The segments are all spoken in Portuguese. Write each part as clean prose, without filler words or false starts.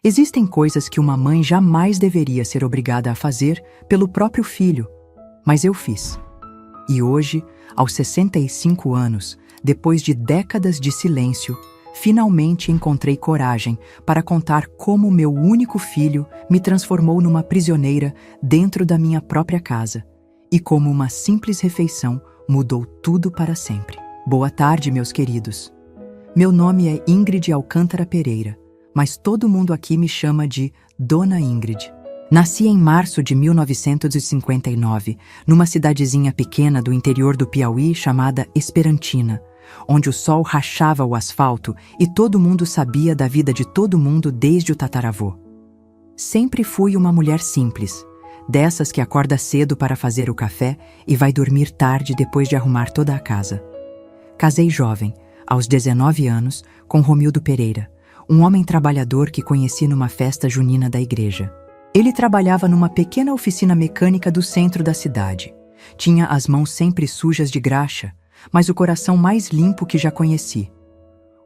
Existem coisas que uma mãe jamais deveria ser obrigada a fazer pelo próprio filho, mas eu fiz. E hoje, aos 65 anos, depois de décadas de silêncio, finalmente encontrei coragem para contar como meu único filho me transformou numa prisioneira dentro da minha própria casa e como uma simples refeição mudou tudo para sempre. Boa tarde, meus queridos. Meu nome é Ingrid Alcântara Pereira, mas todo mundo aqui me chama de Dona Ingrid. Nasci em março de 1959, numa cidadezinha pequena do interior do Piauí chamada Esperantina, onde o sol rachava o asfalto e todo mundo sabia da vida de todo mundo desde o tataravô. Sempre fui uma mulher simples, dessas que acorda cedo para fazer o café e vai dormir tarde depois de arrumar toda a casa. Casei jovem, aos 19 anos, com Romildo Pereira, um homem trabalhador que conheci numa festa junina da igreja. Ele trabalhava numa pequena oficina mecânica do centro da cidade. Tinha as mãos sempre sujas de graxa, mas o coração mais limpo que já conheci.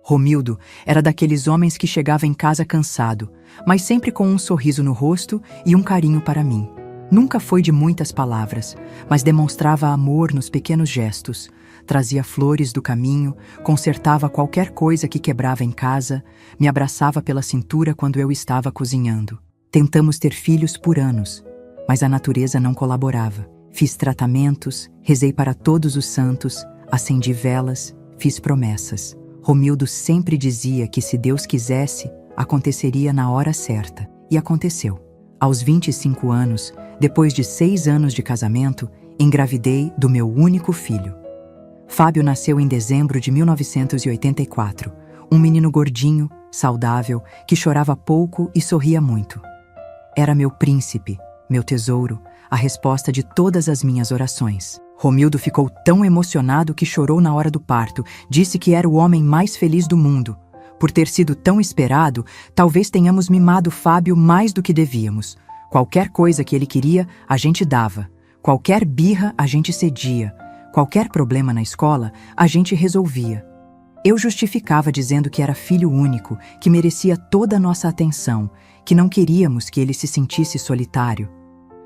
Romildo era daqueles homens que chegava em casa cansado, mas sempre com um sorriso no rosto e um carinho para mim. Nunca foi de muitas palavras, mas demonstrava amor nos pequenos gestos. Trazia flores do caminho, consertava qualquer coisa que quebrava em casa, me abraçava pela cintura quando eu estava cozinhando. Tentamos ter filhos por anos, mas a natureza não colaborava. Fiz tratamentos, rezei para todos os santos, acendi velas, fiz promessas. Romildo sempre dizia que se Deus quisesse, aconteceria na hora certa. E aconteceu. Aos 25 anos, depois de 6 anos de casamento, engravidei do meu único filho. Fábio nasceu em dezembro de 1984, um menino gordinho, saudável, que chorava pouco e sorria muito. Era meu príncipe, meu tesouro, a resposta de todas as minhas orações. Romildo ficou tão emocionado que chorou na hora do parto, disse que era o homem mais feliz do mundo. Por ter sido tão esperado, talvez tenhamos mimado Fábio mais do que devíamos. Qualquer coisa que ele queria, a gente dava. Qualquer birra, a gente cedia. Qualquer problema na escola, a gente resolvia. Eu justificava dizendo que era filho único, que merecia toda a nossa atenção, que não queríamos que ele se sentisse solitário.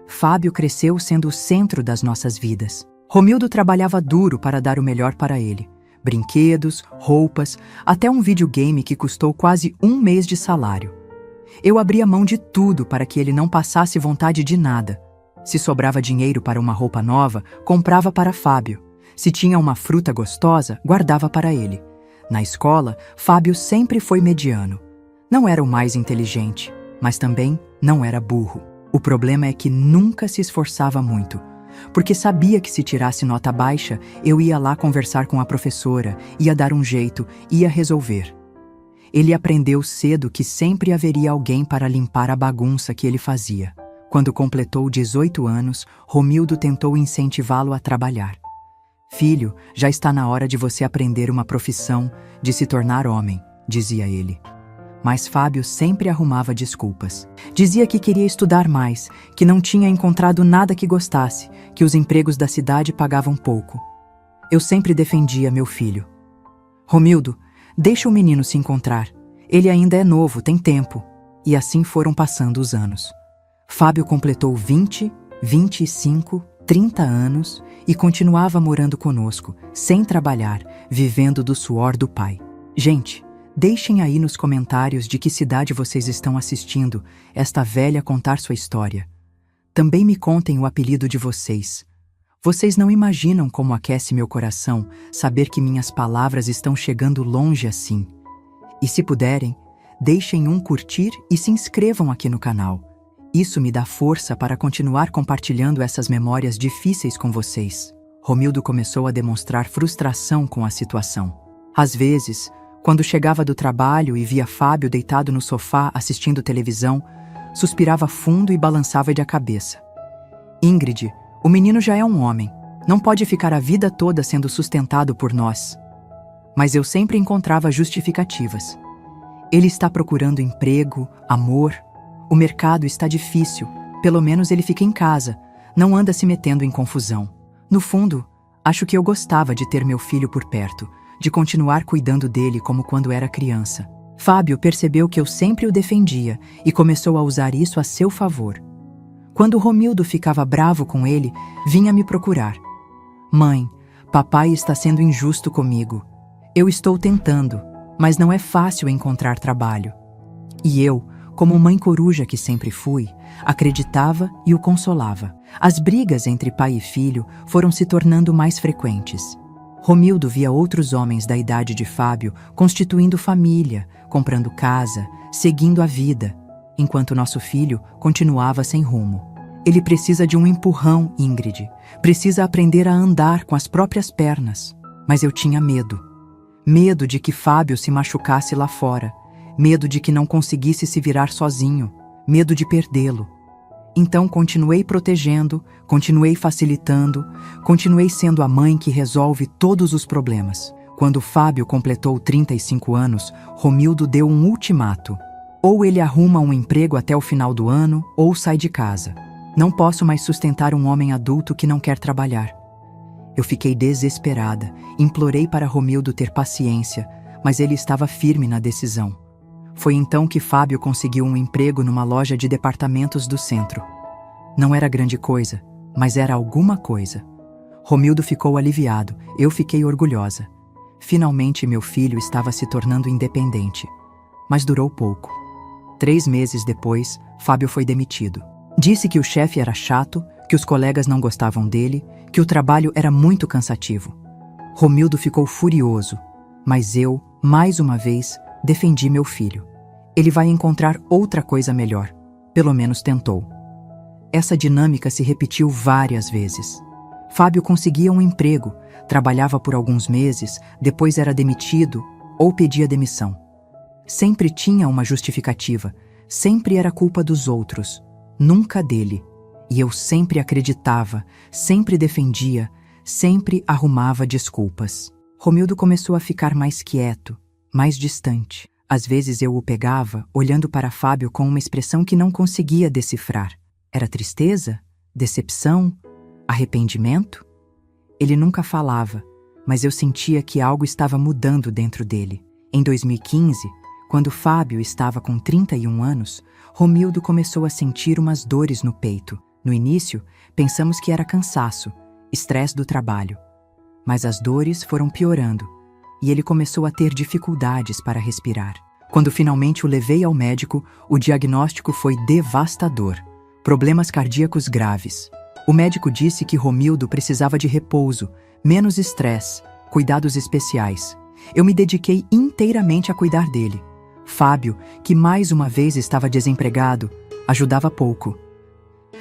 Fábio cresceu sendo o centro das nossas vidas. Romildo trabalhava duro para dar o melhor para ele. Brinquedos, roupas, até um videogame que custou quase 1 mês de salário. Eu abria mão de tudo para que ele não passasse vontade de nada. Se sobrava dinheiro para uma roupa nova, comprava para Fábio. Se tinha uma fruta gostosa, guardava para ele. Na escola, Fábio sempre foi mediano. Não era o mais inteligente, mas também não era burro. O problema é que nunca se esforçava muito, porque sabia que se tirasse nota baixa, eu ia lá conversar com a professora, ia dar um jeito, ia resolver. Ele aprendeu cedo que sempre haveria alguém para limpar a bagunça que ele fazia. Quando completou 18 anos, Romildo tentou incentivá-lo a trabalhar. "Filho, já está na hora de você aprender uma profissão, de se tornar homem", dizia ele. Mas Fábio sempre arrumava desculpas. Dizia que queria estudar mais, que não tinha encontrado nada que gostasse, que os empregos da cidade pagavam pouco. Eu sempre defendia meu filho. "Romildo, deixa o menino se encontrar. Ele ainda é novo, tem tempo." E assim foram passando os anos. Fábio completou 20, 25, 30 anos e continuava morando conosco, sem trabalhar, vivendo do suor do pai. Gente, deixem aí nos comentários de que cidade vocês estão assistindo esta velha contar sua história. Também me contem o apelido de vocês. Vocês não imaginam como aquece meu coração saber que minhas palavras estão chegando longe assim. E se puderem, deixem um curtir e se inscrevam aqui no canal. Isso me dá força para continuar compartilhando essas memórias difíceis com vocês. Romildo começou a demonstrar frustração com a situação. Às vezes, quando chegava do trabalho e via Fábio deitado no sofá assistindo televisão, suspirava fundo e balançava de cabeça. "Ingrid, o menino já é um homem. Não pode ficar a vida toda sendo sustentado por nós." Mas eu sempre encontrava justificativas. "Ele está procurando emprego, amor. O mercado está difícil. Pelo menos ele fica em casa. Não anda se metendo em confusão." No fundo, acho que eu gostava de ter meu filho por perto, de continuar cuidando dele como quando era criança. Fábio percebeu que eu sempre o defendia e começou a usar isso a seu favor. Quando Romildo ficava bravo com ele, vinha me procurar. Mãe, papai está sendo injusto comigo. Eu estou tentando, mas não é fácil encontrar trabalho. E eu, como mãe coruja que sempre fui, acreditava e o consolava. As brigas entre pai e filho foram se tornando mais frequentes. Romildo via outros homens da idade de Fábio constituindo família, comprando casa, seguindo a vida, enquanto nosso filho continuava sem rumo. Ele precisa de um empurrão, Ingrid. Precisa aprender a andar com as próprias pernas. Mas eu tinha medo. Medo de que Fábio se machucasse lá fora. Medo de que não conseguisse se virar sozinho. Medo de perdê-lo. Então continuei protegendo, continuei facilitando, continuei sendo a mãe que resolve todos os problemas. Quando Fábio completou 35 anos, Romildo deu um ultimato. Ou ele arruma um emprego até o final do ano, ou sai de casa. Não posso mais sustentar um homem adulto que não quer trabalhar. Eu fiquei desesperada, implorei para Romildo ter paciência, mas ele estava firme na decisão. Foi então que Fábio conseguiu um emprego numa loja de departamentos do centro. Não era grande coisa, mas era alguma coisa. Romildo ficou aliviado, eu fiquei orgulhosa. Finalmente meu filho estava se tornando independente. Mas durou pouco. 3 meses depois, Fábio foi demitido. Disse que o chefe era chato, que os colegas não gostavam dele, que o trabalho era muito cansativo. Romildo ficou furioso, mas eu, mais uma vez, defendi meu filho. Ele vai encontrar outra coisa melhor. Pelo menos tentou. Essa dinâmica se repetiu várias vezes. Fábio conseguia um emprego, trabalhava por alguns meses, depois era demitido ou pedia demissão. Sempre tinha uma justificativa, sempre era culpa dos outros, nunca dele. E eu sempre acreditava, sempre defendia, sempre arrumava desculpas. Romildo começou a ficar mais quieto, mais distante. Às vezes eu o pegava, olhando para Fábio com uma expressão que não conseguia decifrar. Era tristeza? Decepção? Arrependimento? Ele nunca falava, mas eu sentia que algo estava mudando dentro dele. Em 2015, quando Fábio estava com 31 anos, Romildo começou a sentir umas dores no peito. No início, pensamos que era cansaço, estresse do trabalho. Mas as dores foram piorando, e ele começou a ter dificuldades para respirar. Quando finalmente o levei ao médico, o diagnóstico foi devastador. Problemas cardíacos graves. O médico disse que Romildo precisava de repouso, menos estresse, cuidados especiais. Eu me dediquei inteiramente a cuidar dele. Fábio, que mais uma vez estava desempregado, ajudava pouco.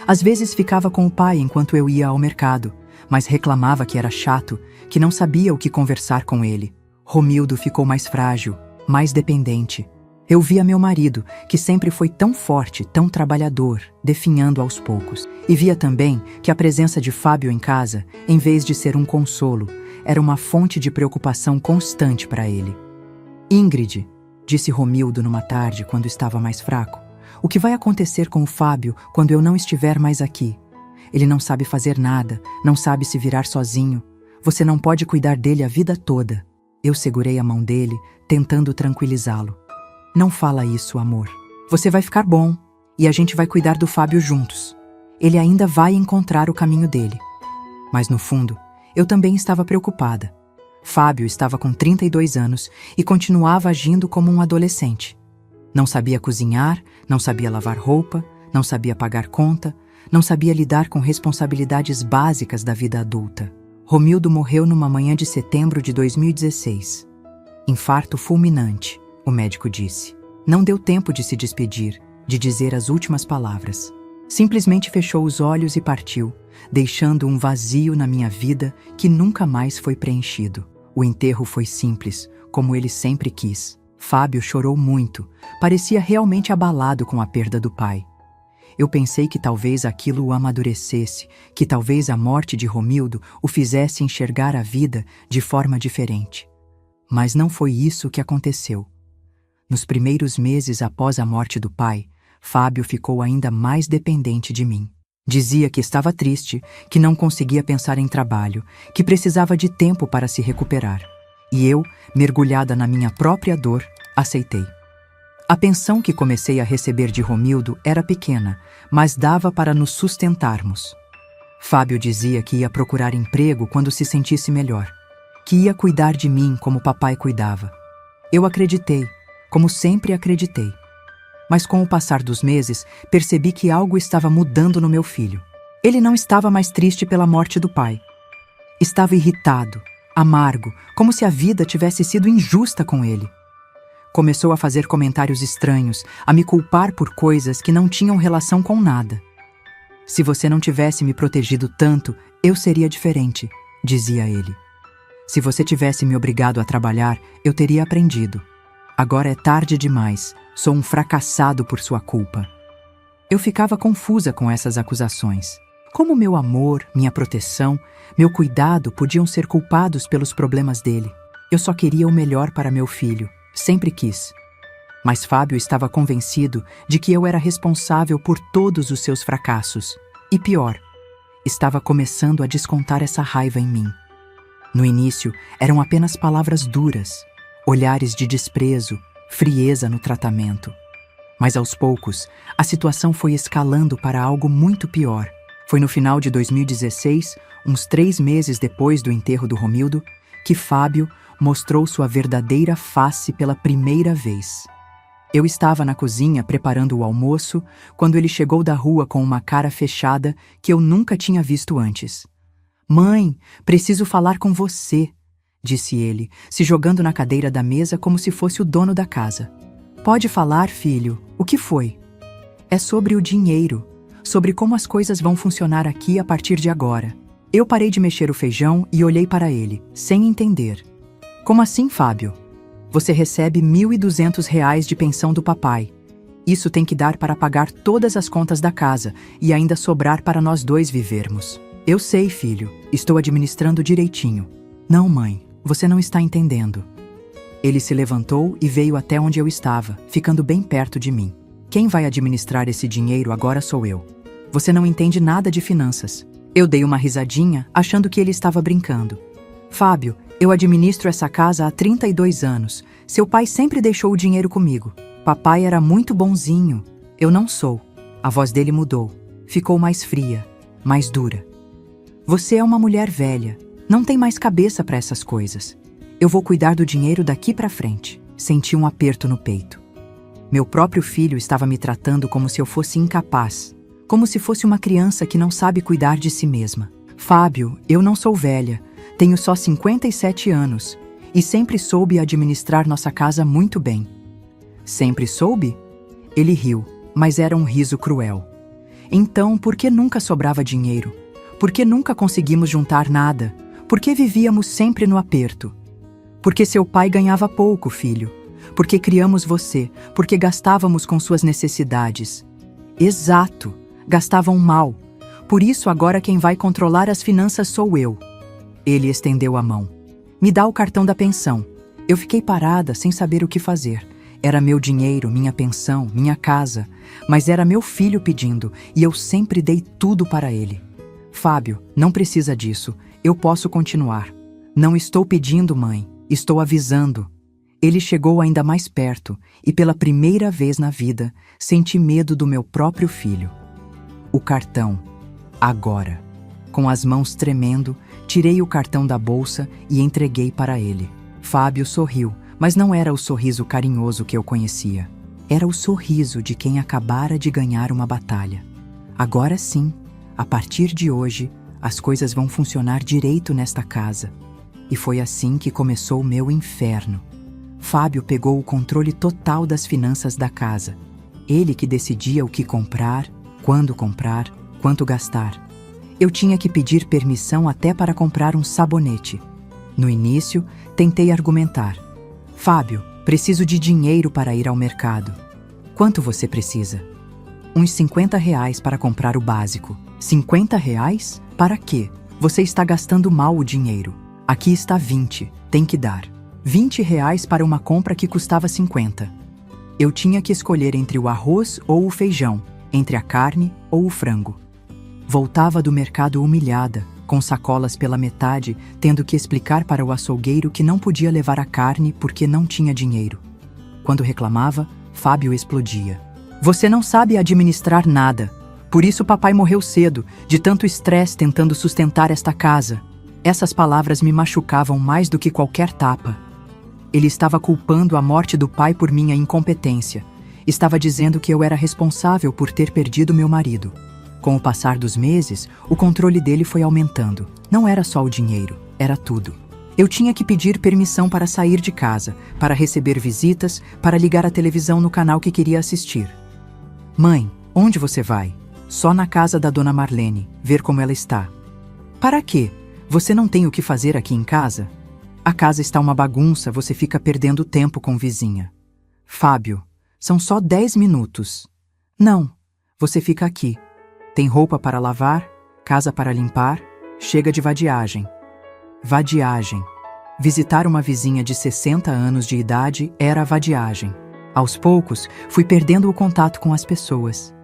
Às vezes ficava com o pai enquanto eu ia ao mercado, mas reclamava que era chato, que não sabia o que conversar com ele. Romildo ficou mais frágil, mais dependente. Eu via meu marido, que sempre foi tão forte, tão trabalhador, definhando aos poucos. E via também que a presença de Fábio em casa, em vez de ser um consolo, era uma fonte de preocupação constante para ele. Ingrid, disse Romildo numa tarde quando estava mais fraco, o que vai acontecer com o Fábio quando eu não estiver mais aqui? Ele não sabe fazer nada, não sabe se virar sozinho. Você não pode cuidar dele a vida toda. Eu segurei a mão dele, tentando tranquilizá-lo. Não fala isso, amor. Você vai ficar bom, e a gente vai cuidar do Fábio juntos. Ele ainda vai encontrar o caminho dele. Mas no fundo, eu também estava preocupada. Fábio estava com 32 anos e continuava agindo como um adolescente. Não sabia cozinhar, não sabia lavar roupa, não sabia pagar conta, não sabia lidar com responsabilidades básicas da vida adulta. Romildo morreu numa manhã de setembro de 2016. Infarto fulminante, o médico disse. Não deu tempo de se despedir, de dizer as últimas palavras. Simplesmente fechou os olhos e partiu, deixando um vazio na minha vida que nunca mais foi preenchido. O enterro foi simples, como ele sempre quis. Fábio chorou muito, parecia realmente abalado com a perda do pai. Eu pensei que talvez aquilo o amadurecesse, que talvez a morte de Romildo o fizesse enxergar a vida de forma diferente. Mas não foi isso que aconteceu. Nos primeiros meses após a morte do pai, Fábio ficou ainda mais dependente de mim. Dizia que estava triste, que não conseguia pensar em trabalho, que precisava de tempo para se recuperar. E eu, mergulhada na minha própria dor, aceitei. A pensão que comecei a receber de Romildo era pequena, mas dava para nos sustentarmos. Fábio dizia que ia procurar emprego quando se sentisse melhor, que ia cuidar de mim como papai cuidava. Eu acreditei, como sempre acreditei. Mas com o passar dos meses, percebi que algo estava mudando no meu filho. Ele não estava mais triste pela morte do pai. Estava irritado, amargo, como se a vida tivesse sido injusta com ele. Começou a fazer comentários estranhos, a me culpar por coisas que não tinham relação com nada. Se você não tivesse me protegido tanto, eu seria diferente, dizia ele. Se você tivesse me obrigado a trabalhar, eu teria aprendido. Agora é tarde demais, sou um fracassado por sua culpa. Eu ficava confusa com essas acusações. Como meu amor, minha proteção, meu cuidado podiam ser culpados pelos problemas dele? Eu só queria o melhor para meu filho, sempre quis. Mas Fábio estava convencido de que eu era responsável por todos os seus fracassos. E pior, estava começando a descontar essa raiva em mim. No início, eram apenas palavras duras, olhares de desprezo, frieza no tratamento. Mas aos poucos, a situação foi escalando para algo muito pior. Foi no final de 2016, uns 3 meses depois do enterro do Romildo, que Fábio mostrou sua verdadeira face pela primeira vez. Eu estava na cozinha preparando o almoço quando ele chegou da rua com uma cara fechada que eu nunca tinha visto antes. "Mãe, preciso falar com você", disse ele, se jogando na cadeira da mesa como se fosse o dono da casa. "Pode falar, filho. O que foi?" "É sobre o dinheiro, sobre como as coisas vão funcionar aqui a partir de agora." Eu parei de mexer o feijão e olhei para ele, sem entender. "Como assim, Fábio? Você recebe R$ 1.200 de pensão do papai. Isso tem que dar para pagar todas as contas da casa e ainda sobrar para nós dois vivermos." "Eu sei, filho. Estou administrando direitinho." "Não, mãe. Você não está entendendo." Ele se levantou e veio até onde eu estava, ficando bem perto de mim. "Quem vai administrar esse dinheiro agora sou eu. Você não entende nada de finanças." Eu dei uma risadinha, achando que ele estava brincando. "Fábio, eu administro essa casa há 32 anos. Seu pai sempre deixou o dinheiro comigo. Papai era muito bonzinho." "Eu não sou." A voz dele mudou. Ficou mais fria, mais dura. "Você é uma mulher velha. Não tem mais cabeça para essas coisas. Eu vou cuidar do dinheiro daqui para frente." Senti um aperto no peito. Meu próprio filho estava me tratando como se eu fosse incapaz, como se fosse uma criança que não sabe cuidar de si mesma. "Fábio, eu não sou velha. Tenho só 57 anos e sempre soube administrar nossa casa muito bem." "Sempre soube?" Ele riu, mas era um riso cruel. "Então, por que nunca sobrava dinheiro? Por que nunca conseguimos juntar nada? Por que vivíamos sempre no aperto?" "Porque seu pai ganhava pouco, filho. Porque criamos você, porque gastávamos com suas necessidades." "Exato, gastavam mal. Por isso agora quem vai controlar as finanças sou eu." Ele estendeu a mão. "Me dá o cartão da pensão." Eu fiquei parada, sem saber o que fazer. Era meu dinheiro, minha pensão, minha casa, mas era meu filho pedindo, e eu sempre dei tudo para ele. "Fábio, não precisa disso. Eu posso continuar." "Não estou pedindo, mãe. Estou avisando." Ele chegou ainda mais perto, e pela primeira vez na vida, senti medo do meu próprio filho. O cartão. Agora. Com as mãos tremendo, tirei o cartão da bolsa e entreguei para ele. Fábio sorriu, mas não era o sorriso carinhoso que eu conhecia. Era o sorriso de quem acabara de ganhar uma batalha. "Agora sim, a partir de hoje, as coisas vão funcionar direito nesta casa." E foi assim que começou o meu inferno. Fábio pegou o controle total das finanças da casa. Ele que decidia o que comprar, quanto gastar. Eu tinha que pedir permissão até para comprar um sabonete. No início, tentei argumentar. "Fábio, preciso de dinheiro para ir ao mercado." "Quanto você precisa?" "Uns R$ 50 para comprar o básico." R$ 50? Para quê? Você está gastando mal o dinheiro. Aqui está 20, tem que dar. R$ 20 para uma compra que custava 50. Eu tinha que escolher entre o arroz ou o feijão, entre a carne ou o frango. Voltava do mercado humilhada, com sacolas pela metade, tendo que explicar para o açougueiro que não podia levar a carne porque não tinha dinheiro. Quando reclamava, Fábio explodia. Você não sabe administrar nada. Por isso papai morreu cedo, de tanto estresse tentando sustentar esta casa. Essas palavras me machucavam mais do que qualquer tapa. Ele estava culpando a morte do pai por minha incompetência. Estava dizendo que eu era responsável por ter perdido meu marido. Com o passar dos meses, o controle dele foi aumentando. Não era só o dinheiro, era tudo. Eu tinha que pedir permissão para sair de casa, para receber visitas, para ligar a televisão no canal que queria assistir. Mãe, onde você vai? Só na casa da dona Marlene, ver como ela está. Para quê? Você não tem o que fazer aqui em casa? A casa está uma bagunça, você fica perdendo tempo com vizinha. Fábio, são só 10 minutos. Não, você fica aqui. Tem roupa para lavar, casa para limpar, chega de vadiagem. Vadiagem. Visitar uma vizinha de 60 anos de idade era vadiagem. Aos poucos, fui perdendo o contato com as pessoas.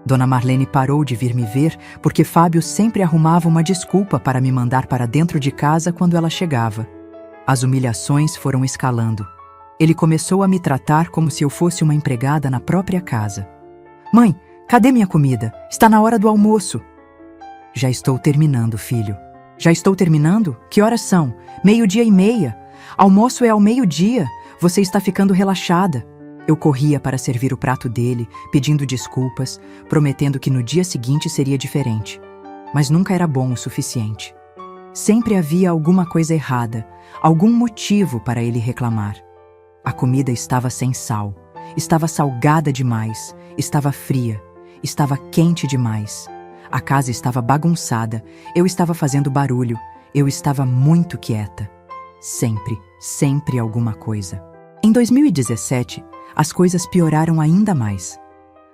Dona Marlene parou de vir me ver porque Fábio sempre arrumava uma desculpa para me mandar para dentro de casa quando ela chegava. As humilhações foram escalando. Ele começou a me tratar como se eu fosse uma empregada na própria casa. Mãe, cadê minha comida? Está na hora do almoço. Já estou terminando, filho. Já estou terminando? Que horas são? 12:30. Almoço é ao 12:00. Você está ficando relaxada. Eu corria para servir o prato dele, pedindo desculpas, prometendo que no dia seguinte seria diferente. Mas nunca era bom o suficiente. Sempre havia alguma coisa errada, algum motivo para ele reclamar. A comida estava sem sal, estava salgada demais, estava fria, estava quente demais. A casa estava bagunçada, eu estava fazendo barulho, eu estava muito quieta. Sempre alguma coisa. Em 2017, as coisas pioraram ainda mais.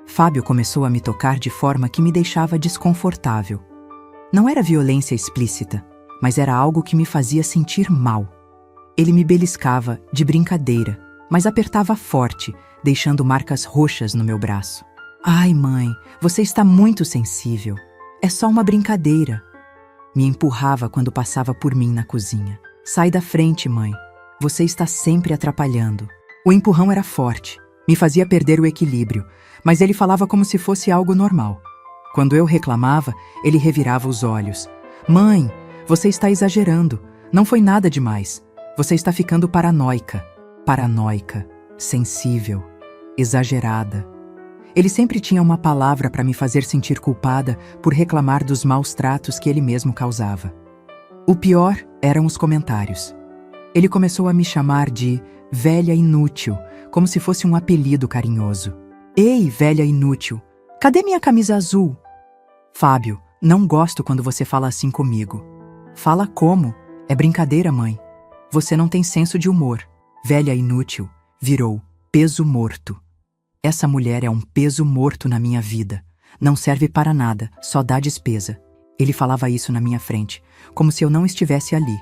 Fábio começou a me tocar de forma que me deixava desconfortável. Não era violência explícita, mas era algo que me fazia sentir mal. Ele me beliscava, de brincadeira, mas apertava forte, deixando marcas roxas no meu braço. Ai, mãe, você está muito sensível. É só uma brincadeira. Me empurrava quando passava por mim na cozinha. Sai da frente, mãe. Você está sempre atrapalhando. O empurrão era forte, me fazia perder o equilíbrio, mas ele falava como se fosse algo normal. Quando eu reclamava, ele revirava os olhos. Mãe, você está exagerando. Não foi nada demais. Você está ficando paranoica. Paranoica, sensível, exagerada. Ele sempre tinha uma palavra para me fazer sentir culpada por reclamar dos maus tratos que ele mesmo causava. O pior eram os comentários. Ele começou a me chamar de velha inútil, como se fosse um apelido carinhoso. Ei, velha inútil, cadê minha camisa azul? Fábio, não gosto quando você fala assim comigo. Fala como? É brincadeira, mãe. Você não tem senso de humor. Velha inútil virou peso morto. Essa mulher é um peso morto na minha vida. Não serve para nada, só dá despesa. Ele falava isso na minha frente, como se eu não estivesse ali.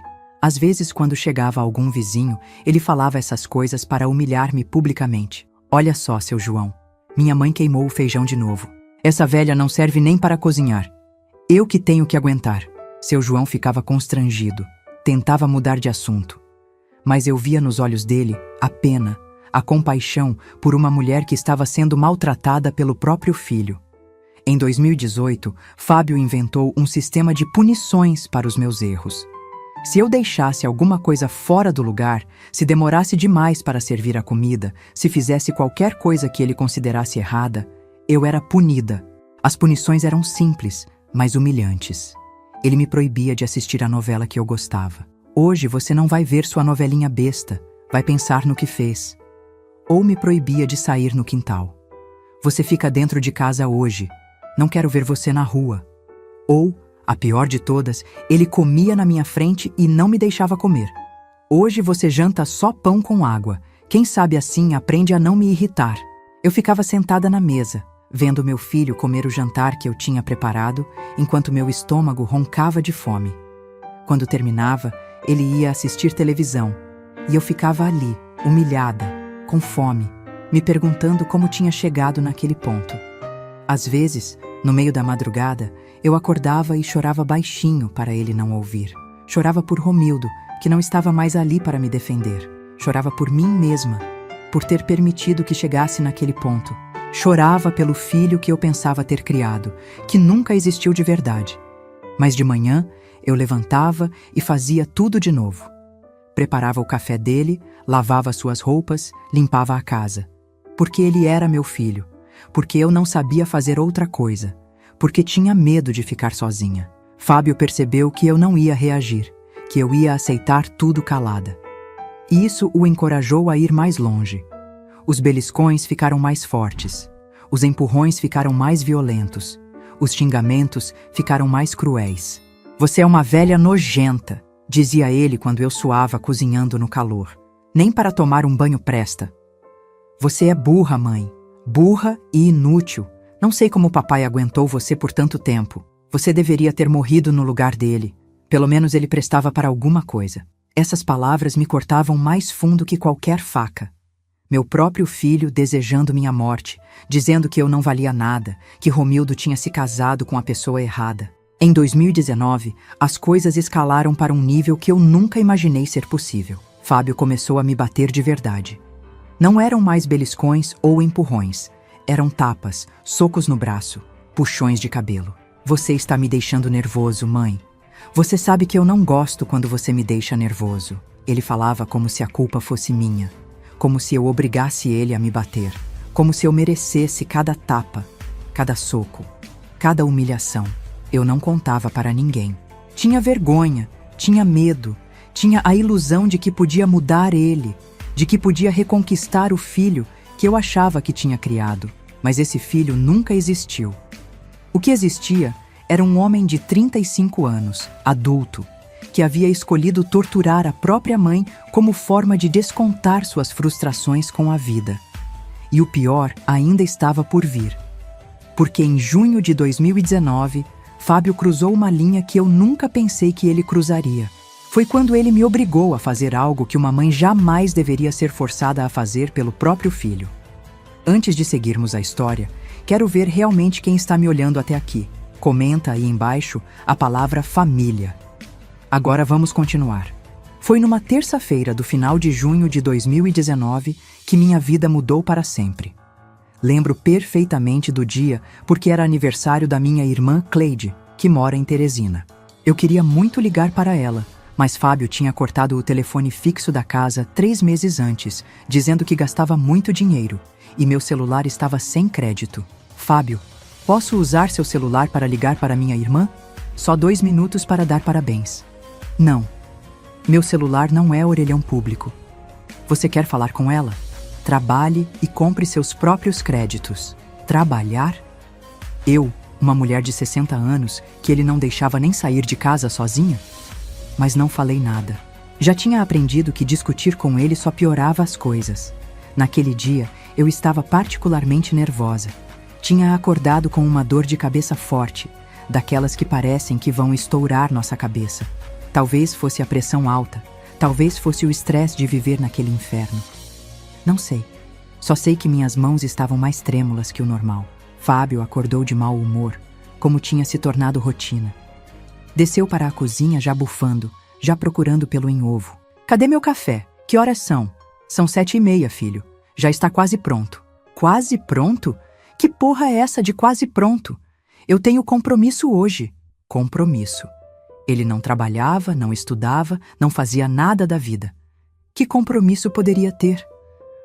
Às vezes, quando chegava algum vizinho, ele falava essas coisas para humilhar-me publicamente. Olha só, seu João. Minha mãe queimou o feijão de novo. Essa velha não serve nem para cozinhar. Eu que tenho que aguentar. Seu João ficava constrangido. Tentava mudar de assunto. Mas eu via nos olhos dele a pena, a compaixão por uma mulher que estava sendo maltratada pelo próprio filho. Em 2018, Fábio inventou um sistema de punições para os meus erros. Se eu deixasse alguma coisa fora do lugar, se demorasse demais para servir a comida, se fizesse qualquer coisa que ele considerasse errada, eu era punida. As punições eram simples, mas humilhantes. Ele me proibia de assistir a novela que eu gostava. Hoje você não vai ver sua novelinha besta, vai pensar no que fez. Ou me proibia de sair no quintal. Você fica dentro de casa hoje, não quero ver você na rua. Ou, a pior de todas, ele comia na minha frente e não me deixava comer. Hoje você janta só pão com água. Quem sabe assim aprende a não me irritar. Eu ficava sentada na mesa, vendo meu filho comer o jantar que eu tinha preparado, enquanto meu estômago roncava de fome. Quando terminava, ele ia assistir televisão, e eu ficava ali, humilhada, com fome, me perguntando como tinha chegado naquele ponto. Às vezes, no meio da madrugada, eu acordava e chorava baixinho para ele não ouvir. Chorava por Romildo, que não estava mais ali para me defender. Chorava por mim mesma. por ter permitido que chegasse naquele ponto. Chorava pelo filho que eu pensava ter criado, que nunca existiu de verdade. Mas de manhã, eu levantava e fazia tudo de novo. Preparava o café dele, lavava suas roupas, limpava a casa. Porque ele era meu filho, porque eu não sabia fazer outra coisa, porque tinha medo de ficar sozinha. Fábio percebeu que eu não ia reagir, que eu ia aceitar tudo calada. E isso o encorajou a ir mais longe. Os beliscões ficaram mais fortes, os empurrões ficaram mais violentos, os xingamentos ficaram mais cruéis. "Você é uma velha nojenta", dizia ele quando eu suava cozinhando no calor. "Nem para tomar um banho presta." "Você é burra, mãe. Burra e inútil. Não sei como o papai aguentou você por tanto tempo. Você deveria ter morrido no lugar dele. Pelo menos ele prestava para alguma coisa." Essas palavras me cortavam mais fundo que qualquer faca. Meu próprio filho desejando minha morte, dizendo que eu não valia nada, que Romildo tinha se casado com a pessoa errada. Em 2019, as coisas escalaram para um nível que eu nunca imaginei ser possível. Fábio começou a me bater de verdade. Não eram mais beliscões ou empurrões. Eram tapas, socos no braço, puxões de cabelo. "Você está me deixando nervoso, mãe. Você sabe que eu não gosto quando você me deixa nervoso." Ele falava como se a culpa fosse minha, como se eu obrigasse ele a me bater, como se eu merecesse cada tapa, cada soco, cada humilhação. Eu não contava para ninguém. Tinha vergonha, tinha medo, tinha a ilusão de que podia mudar ele, de que podia reconquistar o filho que eu achava que tinha criado. Mas esse filho nunca existiu. O que existia era um homem de 35 anos, adulto, que havia escolhido torturar a própria mãe como forma de descontar suas frustrações com a vida. E o pior ainda estava por vir. Porque em junho de 2019, Fábio cruzou uma linha que eu nunca pensei que ele cruzaria. Foi quando ele me obrigou a fazer algo que uma mãe jamais deveria ser forçada a fazer pelo próprio filho. Antes de seguirmos a história, quero ver realmente quem está me olhando até aqui. Comenta aí embaixo a palavra família. Agora vamos continuar. Foi numa terça-feira do final de junho de 2019 que minha vida mudou para sempre. Lembro perfeitamente do dia porque era aniversário da minha irmã Cleide, que mora em Teresina. Eu queria muito ligar para ela, mas Fábio tinha cortado o telefone fixo da casa 3 meses antes, dizendo que gastava muito dinheiro e meu celular estava sem crédito. "Fábio, posso usar seu celular para ligar para minha irmã? Só 2 minutos para dar parabéns." "Não. Meu celular não é orelhão público. Você quer falar com ela? Trabalhe e compre seus próprios créditos." Trabalhar? Eu, uma mulher de 60 anos, que ele não deixava nem sair de casa sozinha? Mas não falei nada. Já tinha aprendido que discutir com ele só piorava as coisas. Naquele dia, eu estava particularmente nervosa. Tinha acordado com uma dor de cabeça forte, daquelas que parecem que vão estourar nossa cabeça. Talvez fosse a pressão alta, talvez fosse o estresse de viver naquele inferno. Não sei. Só sei que minhas mãos estavam mais trêmulas que o normal. Fábio acordou de mau humor, como tinha se tornado rotina. Desceu para a cozinha já bufando, já procurando pelo em ovo. "Cadê meu café? Que horas são?" "São 7h30, filho. Já está quase pronto." "Quase pronto? Que porra é essa de quase pronto? Eu tenho compromisso hoje." Compromisso. Ele não trabalhava, não estudava, não fazia nada da vida. Que compromisso poderia ter?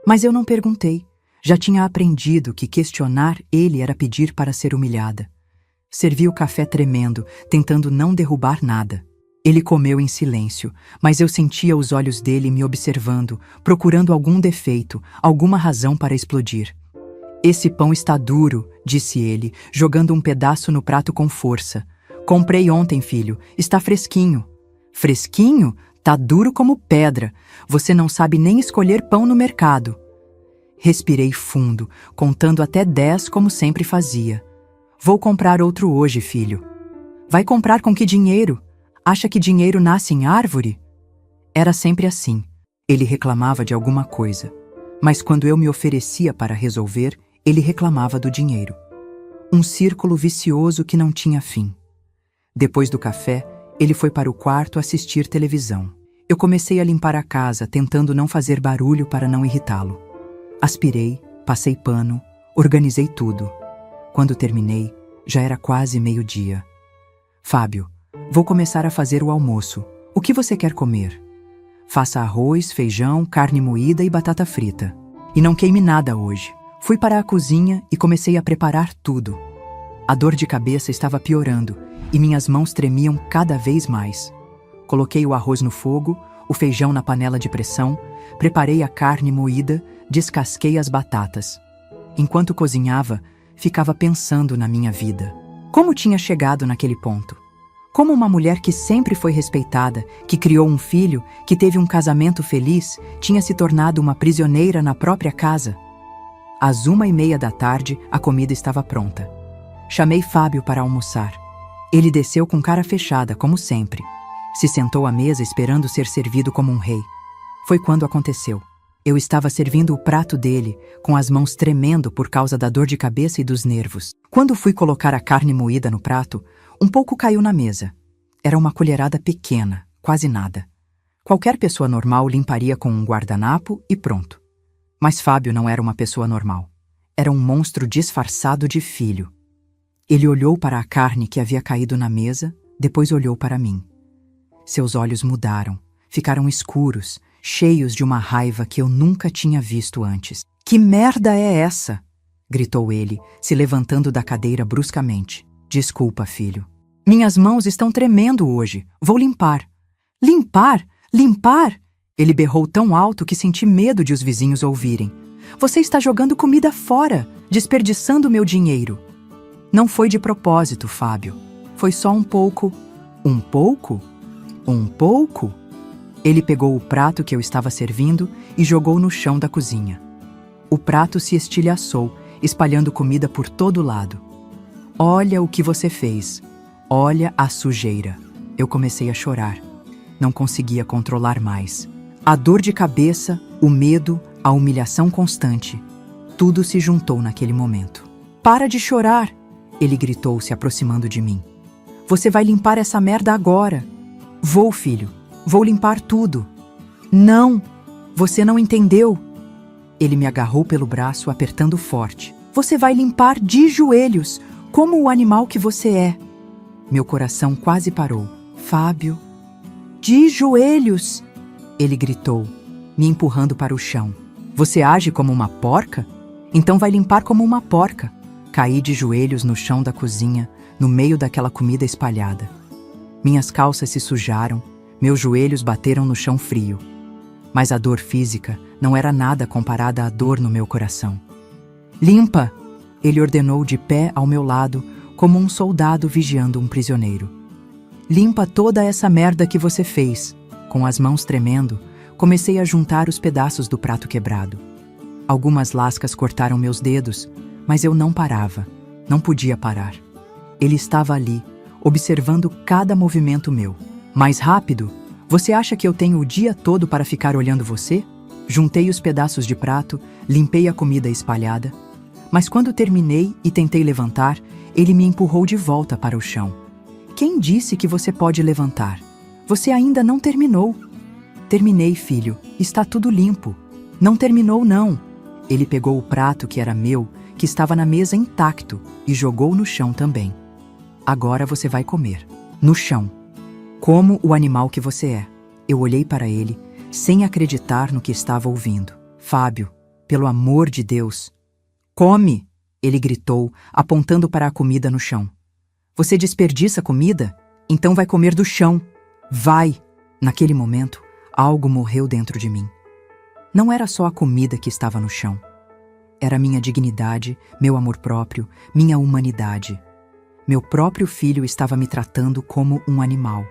Mas eu não perguntei. Já tinha aprendido que questionar ele era pedir para ser humilhada. Servi o café tremendo, tentando não derrubar nada. Ele comeu em silêncio, mas eu sentia os olhos dele me observando, procurando algum defeito, alguma razão para explodir. "Esse pão está duro", disse ele, jogando um pedaço no prato com força. "Comprei ontem, filho. Está fresquinho." "Fresquinho? Tá duro como pedra. Você não sabe nem escolher pão no mercado." Respirei fundo, contando até 10 como sempre fazia. "Vou comprar outro hoje, filho." "Vai comprar com que dinheiro? Acha que dinheiro nasce em árvore?" Era sempre assim. Ele reclamava de alguma coisa, mas quando eu me oferecia para resolver, ele reclamava do dinheiro. Um círculo vicioso que não tinha fim. Depois do café, ele foi para o quarto assistir televisão. Eu comecei a limpar a casa, tentando não fazer barulho para não irritá-lo. Aspirei, passei pano, organizei tudo. Quando terminei, já era quase meio-dia. Fábio, vou começar a fazer o almoço. O que você quer comer? Faça arroz, feijão, carne moída e batata frita. E não queime nada hoje. Fui para a cozinha e comecei a preparar tudo. A dor de cabeça estava piorando e minhas mãos tremiam cada vez mais. Coloquei o arroz no fogo, o feijão na panela de pressão, preparei a carne moída, descasquei as batatas. Enquanto cozinhava, ficava pensando na minha vida. Como tinha chegado naquele ponto? Como uma mulher que sempre foi respeitada, que criou um filho, que teve um casamento feliz, tinha se tornado uma prisioneira na própria casa? Às 1h30 da tarde, a comida estava pronta. Chamei Fábio para almoçar. Ele desceu com cara fechada, como sempre. Se sentou à mesa esperando ser servido como um rei. Foi quando aconteceu. Eu estava servindo o prato dele, com as mãos tremendo por causa da dor de cabeça e dos nervos. Quando fui colocar a carne moída no prato, um pouco caiu na mesa. Era uma colherada pequena, quase nada. Qualquer pessoa normal limparia com um guardanapo e pronto. Mas Fábio não era uma pessoa normal. Era um monstro disfarçado de filho. Ele olhou para a carne que havia caído na mesa, depois olhou para mim. Seus olhos mudaram, ficaram escuros, cheios de uma raiva que eu nunca tinha visto antes. "Que merda é essa?" gritou ele, se levantando da cadeira bruscamente. "Desculpa, filho. Minhas mãos estão tremendo hoje. Vou limpar." "Limpar? Limpar?" Ele berrou tão alto que senti medo de os vizinhos ouvirem. "Você está jogando comida fora, desperdiçando meu dinheiro." "Não foi de propósito, Fábio. Foi só um pouco." "Um pouco? Um pouco?" Ele pegou o prato que eu estava servindo e jogou no chão da cozinha. O prato se estilhaçou, espalhando comida por todo lado. "Olha o que você fez. Olha a sujeira." Eu comecei a chorar. Não conseguia controlar mais. A dor de cabeça, o medo, a humilhação constante. Tudo se juntou naquele momento. "Para de chorar!" Ele gritou, se aproximando de mim. "Você vai limpar essa merda agora." "Vou, filho. Vou limpar tudo." "Não! Você não entendeu." Ele me agarrou pelo braço, apertando forte. "Você vai limpar de joelhos, como o animal que você é." Meu coração quase parou. "Fábio." "De joelhos!" Ele gritou, me empurrando para o chão. "Você age como uma porca? Então vai limpar como uma porca." Caí de joelhos no chão da cozinha, no meio daquela comida espalhada. Minhas calças se sujaram, meus joelhos bateram no chão frio. Mas a dor física não era nada comparada à dor no meu coração. "Limpa!" Ele ordenou de pé ao meu lado, como um soldado vigiando um prisioneiro. "Limpa toda essa merda que você fez." Com as mãos tremendo, comecei a juntar os pedaços do prato quebrado. Algumas lascas cortaram meus dedos, mas eu não parava, não podia parar. Ele estava ali, observando cada movimento meu. "Mais rápido? Você acha que eu tenho o dia todo para ficar olhando você?" Juntei os pedaços de prato, limpei a comida espalhada. Mas quando terminei e tentei levantar, ele me empurrou de volta para o chão. "Quem disse que você pode levantar? Você ainda não terminou." "Terminei, filho. Está tudo limpo." "Não terminou, não." Ele pegou o prato que era meu, que estava na mesa intacto, e jogou no chão também. "Agora você vai comer. No chão. Como o animal que você é." Eu olhei para ele, sem acreditar no que estava ouvindo. "Fábio, pelo amor de Deus." "Come!" Ele gritou, apontando para a comida no chão. "Você desperdiça comida? Então vai comer do chão. Vai!" Naquele momento, algo morreu dentro de mim. Não era só a comida que estava no chão. Era minha dignidade, meu amor próprio, minha humanidade. Meu próprio filho estava me tratando como um animal.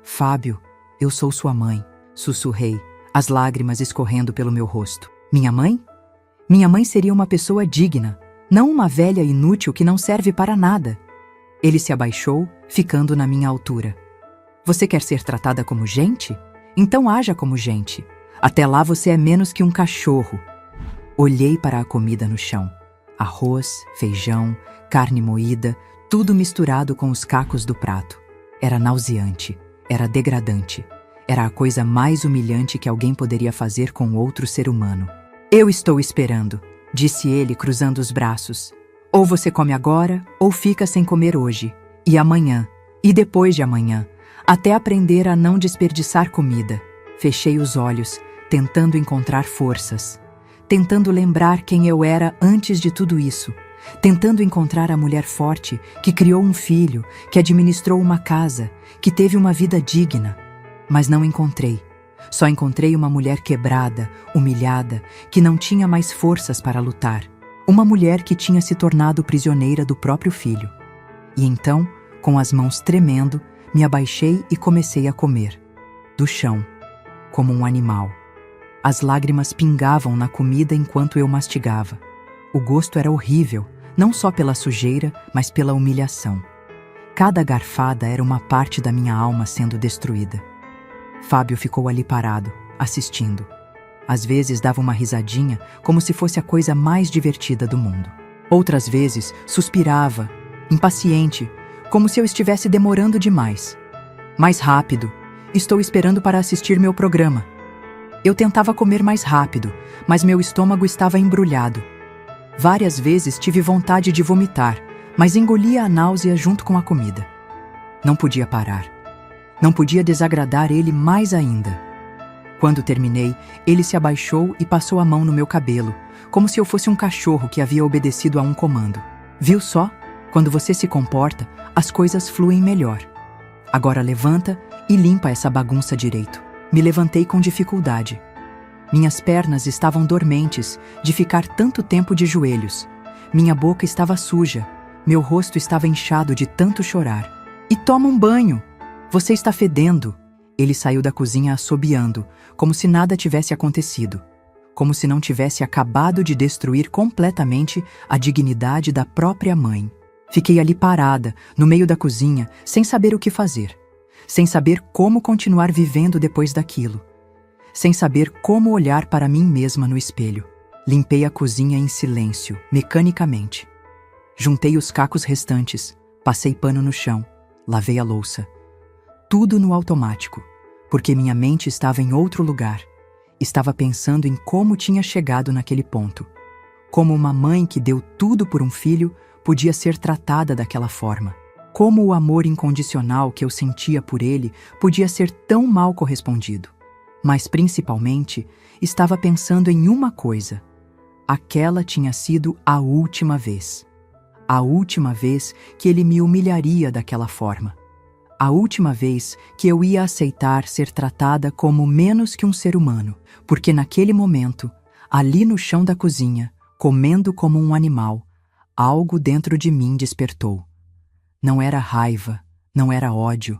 "Fábio, eu sou sua mãe", sussurrei, as lágrimas escorrendo pelo meu rosto. "Minha mãe? Minha mãe seria uma pessoa digna, não uma velha inútil que não serve para nada." Ele se abaixou, ficando na minha altura. "Você quer ser tratada como gente? Então haja como gente. Até lá você é menos que um cachorro." Olhei para a comida no chão. Arroz, feijão, carne moída, tudo misturado com os cacos do prato. Era nauseante, era degradante, era a coisa mais humilhante que alguém poderia fazer com outro ser humano. Eu estou esperando, disse ele, cruzando os braços. Ou você come agora, ou fica sem comer hoje, e amanhã, e depois de amanhã, até aprender a não desperdiçar comida. Fechei os olhos, tentando encontrar forças, tentando lembrar quem eu era antes de tudo isso, tentando encontrar a mulher forte que criou um filho, que administrou uma casa, que teve uma vida digna. Mas não encontrei. Só encontrei uma mulher quebrada, humilhada, que não tinha mais forças para lutar. Uma mulher que tinha se tornado prisioneira do próprio filho. E então, com as mãos tremendo, me abaixei e comecei a comer. Do chão, como um animal. As lágrimas pingavam na comida enquanto eu mastigava. O gosto era horrível, não só pela sujeira, mas pela humilhação. Cada garfada era uma parte da minha alma sendo destruída. Fábio ficou ali parado, assistindo. Às vezes dava uma risadinha, como se fosse a coisa mais divertida do mundo. Outras vezes suspirava, impaciente, como se eu estivesse demorando demais. Mais rápido, estou esperando para assistir meu programa. Eu tentava comer mais rápido, mas meu estômago estava embrulhado. Várias vezes tive vontade de vomitar, mas engolia a náusea junto com a comida. Não podia parar. Não podia desagradar ele mais ainda. Quando terminei, ele se abaixou e passou a mão no meu cabelo, como se eu fosse um cachorro que havia obedecido a um comando. Viu só? Quando você se comporta, as coisas fluem melhor. Agora levanta e limpa essa bagunça direito. Me levantei com dificuldade. Minhas pernas estavam dormentes de ficar tanto tempo de joelhos. Minha boca estava suja. Meu rosto estava inchado de tanto chorar. E toma um banho! Você está fedendo. Ele saiu da cozinha assobiando, como se nada tivesse acontecido. Como se não tivesse acabado de destruir completamente a dignidade da própria mãe. Fiquei ali parada, no meio da cozinha, sem saber o que fazer. Sem saber como continuar vivendo depois daquilo. Sem saber como olhar para mim mesma no espelho. Limpei a cozinha em silêncio, mecanicamente. Juntei os cacos restantes, passei pano no chão, lavei a louça. Tudo no automático, porque minha mente estava em outro lugar. Estava pensando em como tinha chegado naquele ponto. Como uma mãe que deu tudo por um filho podia ser tratada daquela forma. Como o amor incondicional que eu sentia por ele podia ser tão mal correspondido. Mas, principalmente, estava pensando em uma coisa. Aquela tinha sido a última vez. A última vez que ele me humilharia daquela forma. A última vez que eu ia aceitar ser tratada como menos que um ser humano, porque naquele momento, ali no chão da cozinha, comendo como um animal, algo dentro de mim despertou. Não era raiva, não era ódio.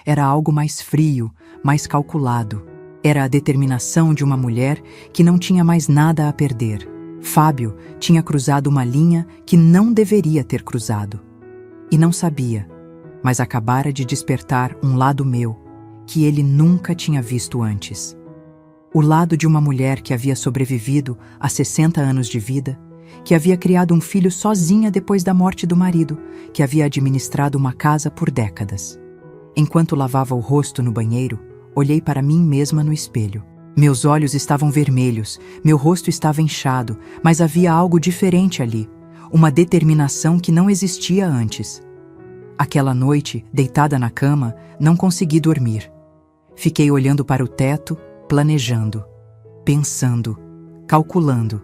Era algo mais frio, mais calculado. Era a determinação de uma mulher que não tinha mais nada a perder. Fábio tinha cruzado uma linha que não deveria ter cruzado. E não sabia, mas acabara de despertar um lado meu, que ele nunca tinha visto antes. O lado de uma mulher que havia sobrevivido a 60 anos de vida, que havia criado um filho sozinha depois da morte do marido, que havia administrado uma casa por décadas. Enquanto lavava o rosto no banheiro, olhei para mim mesma no espelho. Meus olhos estavam vermelhos, meu rosto estava inchado, mas havia algo diferente ali, uma determinação que não existia antes. Aquela noite, deitada na cama, não consegui dormir. Fiquei olhando para o teto, planejando, pensando, calculando.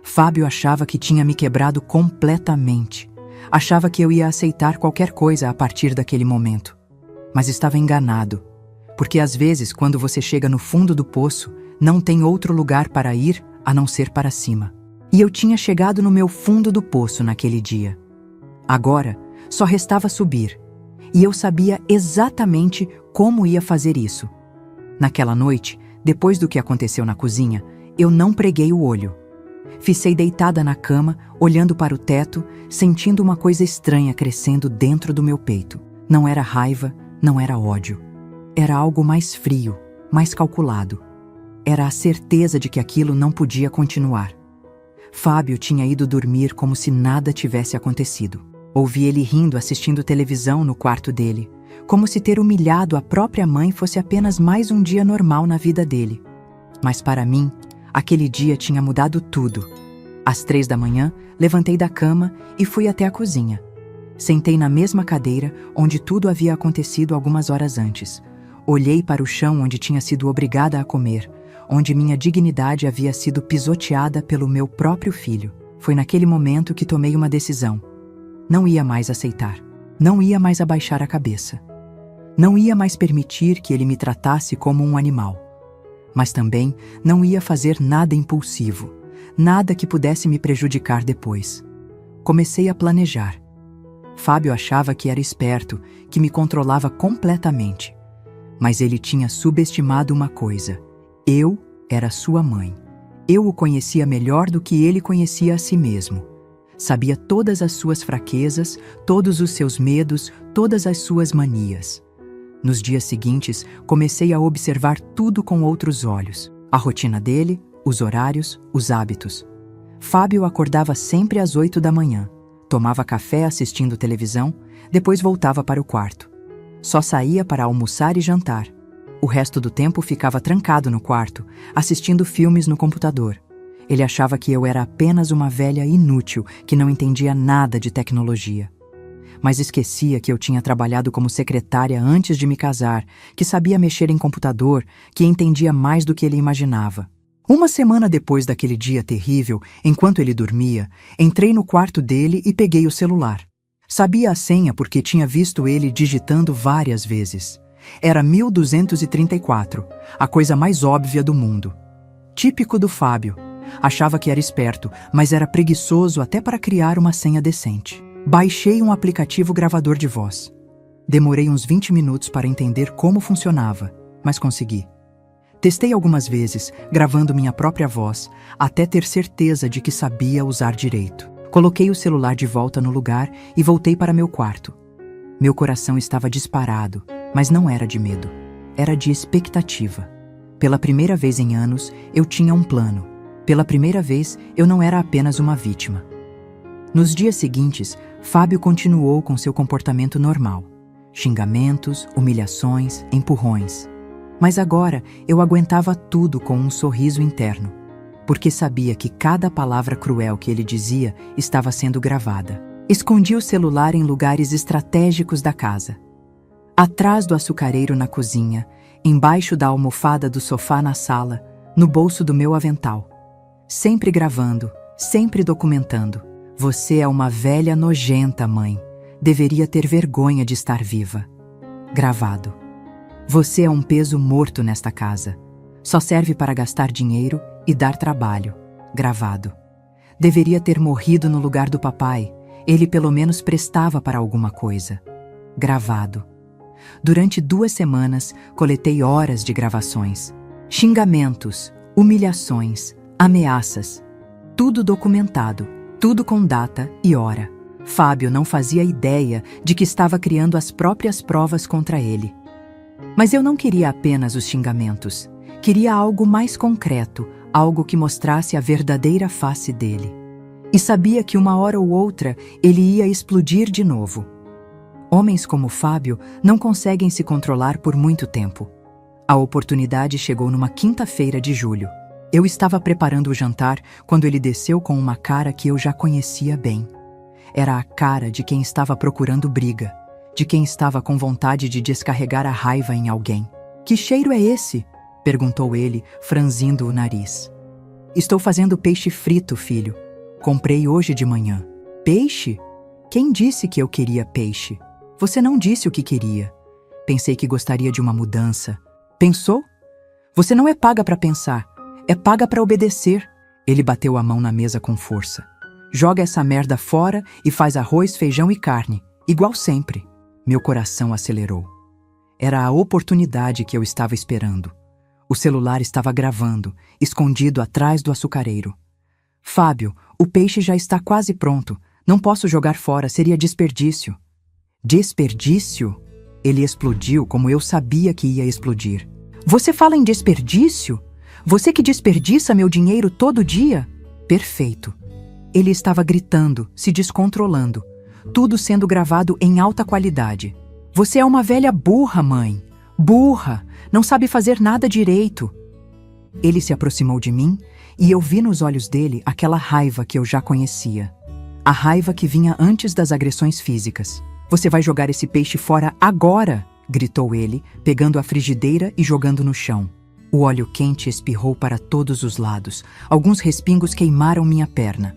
Fábio achava que tinha me quebrado completamente. Achava que eu ia aceitar qualquer coisa a partir daquele momento. Mas estava enganado. Porque às vezes, quando você chega no fundo do poço, não tem outro lugar para ir a não ser para cima. E eu tinha chegado no meu fundo do poço naquele dia. Agora, só restava subir. E eu sabia exatamente como ia fazer isso. Naquela noite, depois do que aconteceu na cozinha, eu não preguei o olho. Fiquei deitada na cama, olhando para o teto, sentindo uma coisa estranha crescendo dentro do meu peito. Não era raiva, não era ódio. Era algo mais frio, mais calculado. Era a certeza de que aquilo não podia continuar. Fábio tinha ido dormir como se nada tivesse acontecido. Ouvi ele rindo assistindo televisão no quarto dele, como se ter humilhado a própria mãe fosse apenas mais um dia normal na vida dele. Mas para mim, Aquele dia tinha mudado tudo. Às 3 da manhã, levantei da cama e fui até a cozinha. Sentei na mesma cadeira onde tudo havia acontecido algumas horas antes. Olhei para o chão onde tinha sido obrigada a comer, onde minha dignidade havia sido pisoteada pelo meu próprio filho. Foi naquele momento que tomei uma decisão. Não ia mais aceitar. Não ia mais abaixar a cabeça. Não ia mais permitir que ele me tratasse como um animal. Mas também não ia fazer nada impulsivo, nada que pudesse me prejudicar depois. Comecei a planejar. Fábio achava que era esperto, que me controlava completamente. Mas ele tinha subestimado uma coisa. Eu era sua mãe. Eu o conhecia melhor do que ele conhecia a si mesmo. Sabia todas as suas fraquezas, todos os seus medos, todas as suas manias. Nos dias seguintes, comecei a observar tudo com outros olhos. A rotina dele, os horários, os hábitos. Fábio acordava sempre às 8 da manhã. Tomava café assistindo televisão, depois voltava para o quarto. Só saía para almoçar e jantar. O resto do tempo ficava trancado no quarto, assistindo filmes no computador. Ele achava que eu era apenas uma velha inútil que não entendia nada de tecnologia. Mas esquecia que eu tinha trabalhado como secretária antes de me casar, que sabia mexer em computador, que entendia mais do que ele imaginava. Uma semana depois daquele dia terrível, enquanto ele dormia, entrei no quarto dele e peguei o celular. Sabia a senha porque tinha visto ele digitando várias vezes. Era 1234, a coisa mais óbvia do mundo. Típico do Fábio. Achava que era esperto, mas era preguiçoso até para criar uma senha decente. Baixei um aplicativo gravador de voz. Demorei uns 20 minutos para entender como funcionava, mas consegui. Testei algumas vezes, gravando minha própria voz, até ter certeza de que sabia usar direito. Coloquei o celular de volta no lugar e voltei para meu quarto. Meu coração estava disparado, mas não era de medo. Era de expectativa. Pela primeira vez em anos, eu tinha um plano. Pela primeira vez, eu não era apenas uma vítima. Nos dias seguintes, Fábio continuou com seu comportamento normal. Xingamentos, humilhações, empurrões. Mas agora eu aguentava tudo com um sorriso interno, porque sabia que cada palavra cruel que ele dizia estava sendo gravada. Escondi o celular em lugares estratégicos da casa. Atrás do açucareiro na cozinha, embaixo da almofada do sofá na sala, no bolso do meu avental. Sempre gravando, sempre documentando. Você é uma velha nojenta, mãe. Deveria ter vergonha de estar viva. Gravado. Você é um peso morto nesta casa. Só serve para gastar dinheiro e dar trabalho. Gravado. Deveria ter morrido no lugar do papai. Ele pelo menos prestava para alguma coisa. Gravado. Durante 2 semanas, coletei horas de gravações. Xingamentos, humilhações, ameaças. Tudo documentado, tudo com data e hora. Fábio não fazia ideia de que estava criando as próprias provas contra ele. Mas eu não queria apenas os xingamentos. Queria algo mais concreto, algo que mostrasse a verdadeira face dele. E sabia que uma hora ou outra ele ia explodir de novo. Homens como Fábio não conseguem se controlar por muito tempo. A oportunidade chegou numa quinta-feira de julho. Eu estava preparando o jantar quando ele desceu com uma cara que eu já conhecia bem. Era a cara de quem estava procurando briga, de quem estava com vontade de descarregar a raiva em alguém. "Que cheiro é esse?" perguntou ele, franzindo o nariz. "Estou fazendo peixe frito, filho. Comprei hoje de manhã." "Peixe? Quem disse que eu queria peixe? Você não disse o que queria. Pensei que gostaria de uma mudança." "Pensou? Você não é paga para pensar. É paga para obedecer." Ele bateu a mão na mesa com força. "Joga essa merda fora e faz arroz, feijão e carne, igual sempre." Meu coração acelerou. Era a oportunidade que eu estava esperando. O celular estava gravando, escondido atrás do açucareiro. "Fábio, o peixe já está quase pronto. Não posso jogar fora, seria desperdício." "Desperdício?" Ele explodiu como eu sabia que ia explodir. "Você fala em desperdício? Você que desperdiça meu dinheiro todo dia?" Perfeito. Ele estava gritando, se descontrolando. Tudo sendo gravado em alta qualidade. "Você é uma velha burra, mãe. Burra. Não sabe fazer nada direito." Ele se aproximou de mim e eu vi nos olhos dele aquela raiva que eu já conhecia. A raiva que vinha antes das agressões físicas. "Você vai jogar esse peixe fora agora!", gritou ele, pegando a frigideira e jogando no chão. O óleo quente espirrou para todos os lados. Alguns respingos queimaram minha perna.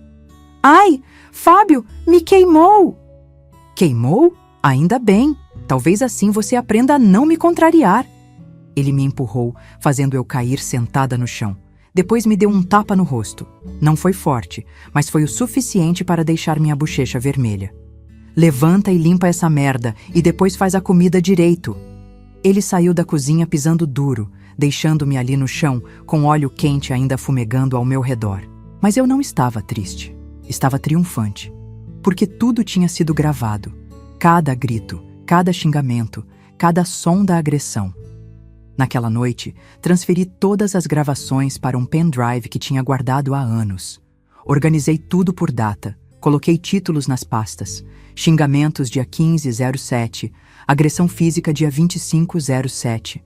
"Ai, Fábio, me queimou!" "Queimou? Ainda bem. Talvez assim você aprenda a não me contrariar." Ele me empurrou, fazendo eu cair sentada no chão. Depois me deu um tapa no rosto. Não foi forte, mas foi o suficiente para deixar minha bochecha vermelha. "Levanta e limpa essa merda, e depois faz a comida direito." Ele saiu da cozinha pisando duro, deixando-me ali no chão, com óleo quente ainda fumegando ao meu redor. Mas eu não estava triste. Estava triunfante. Porque tudo tinha sido gravado. Cada grito, cada xingamento, cada som da agressão. Naquela noite, transferi todas as gravações para um pendrive que tinha guardado há anos. Organizei tudo por data, coloquei títulos nas pastas. Xingamentos dia 15/07, agressão física dia 25/07.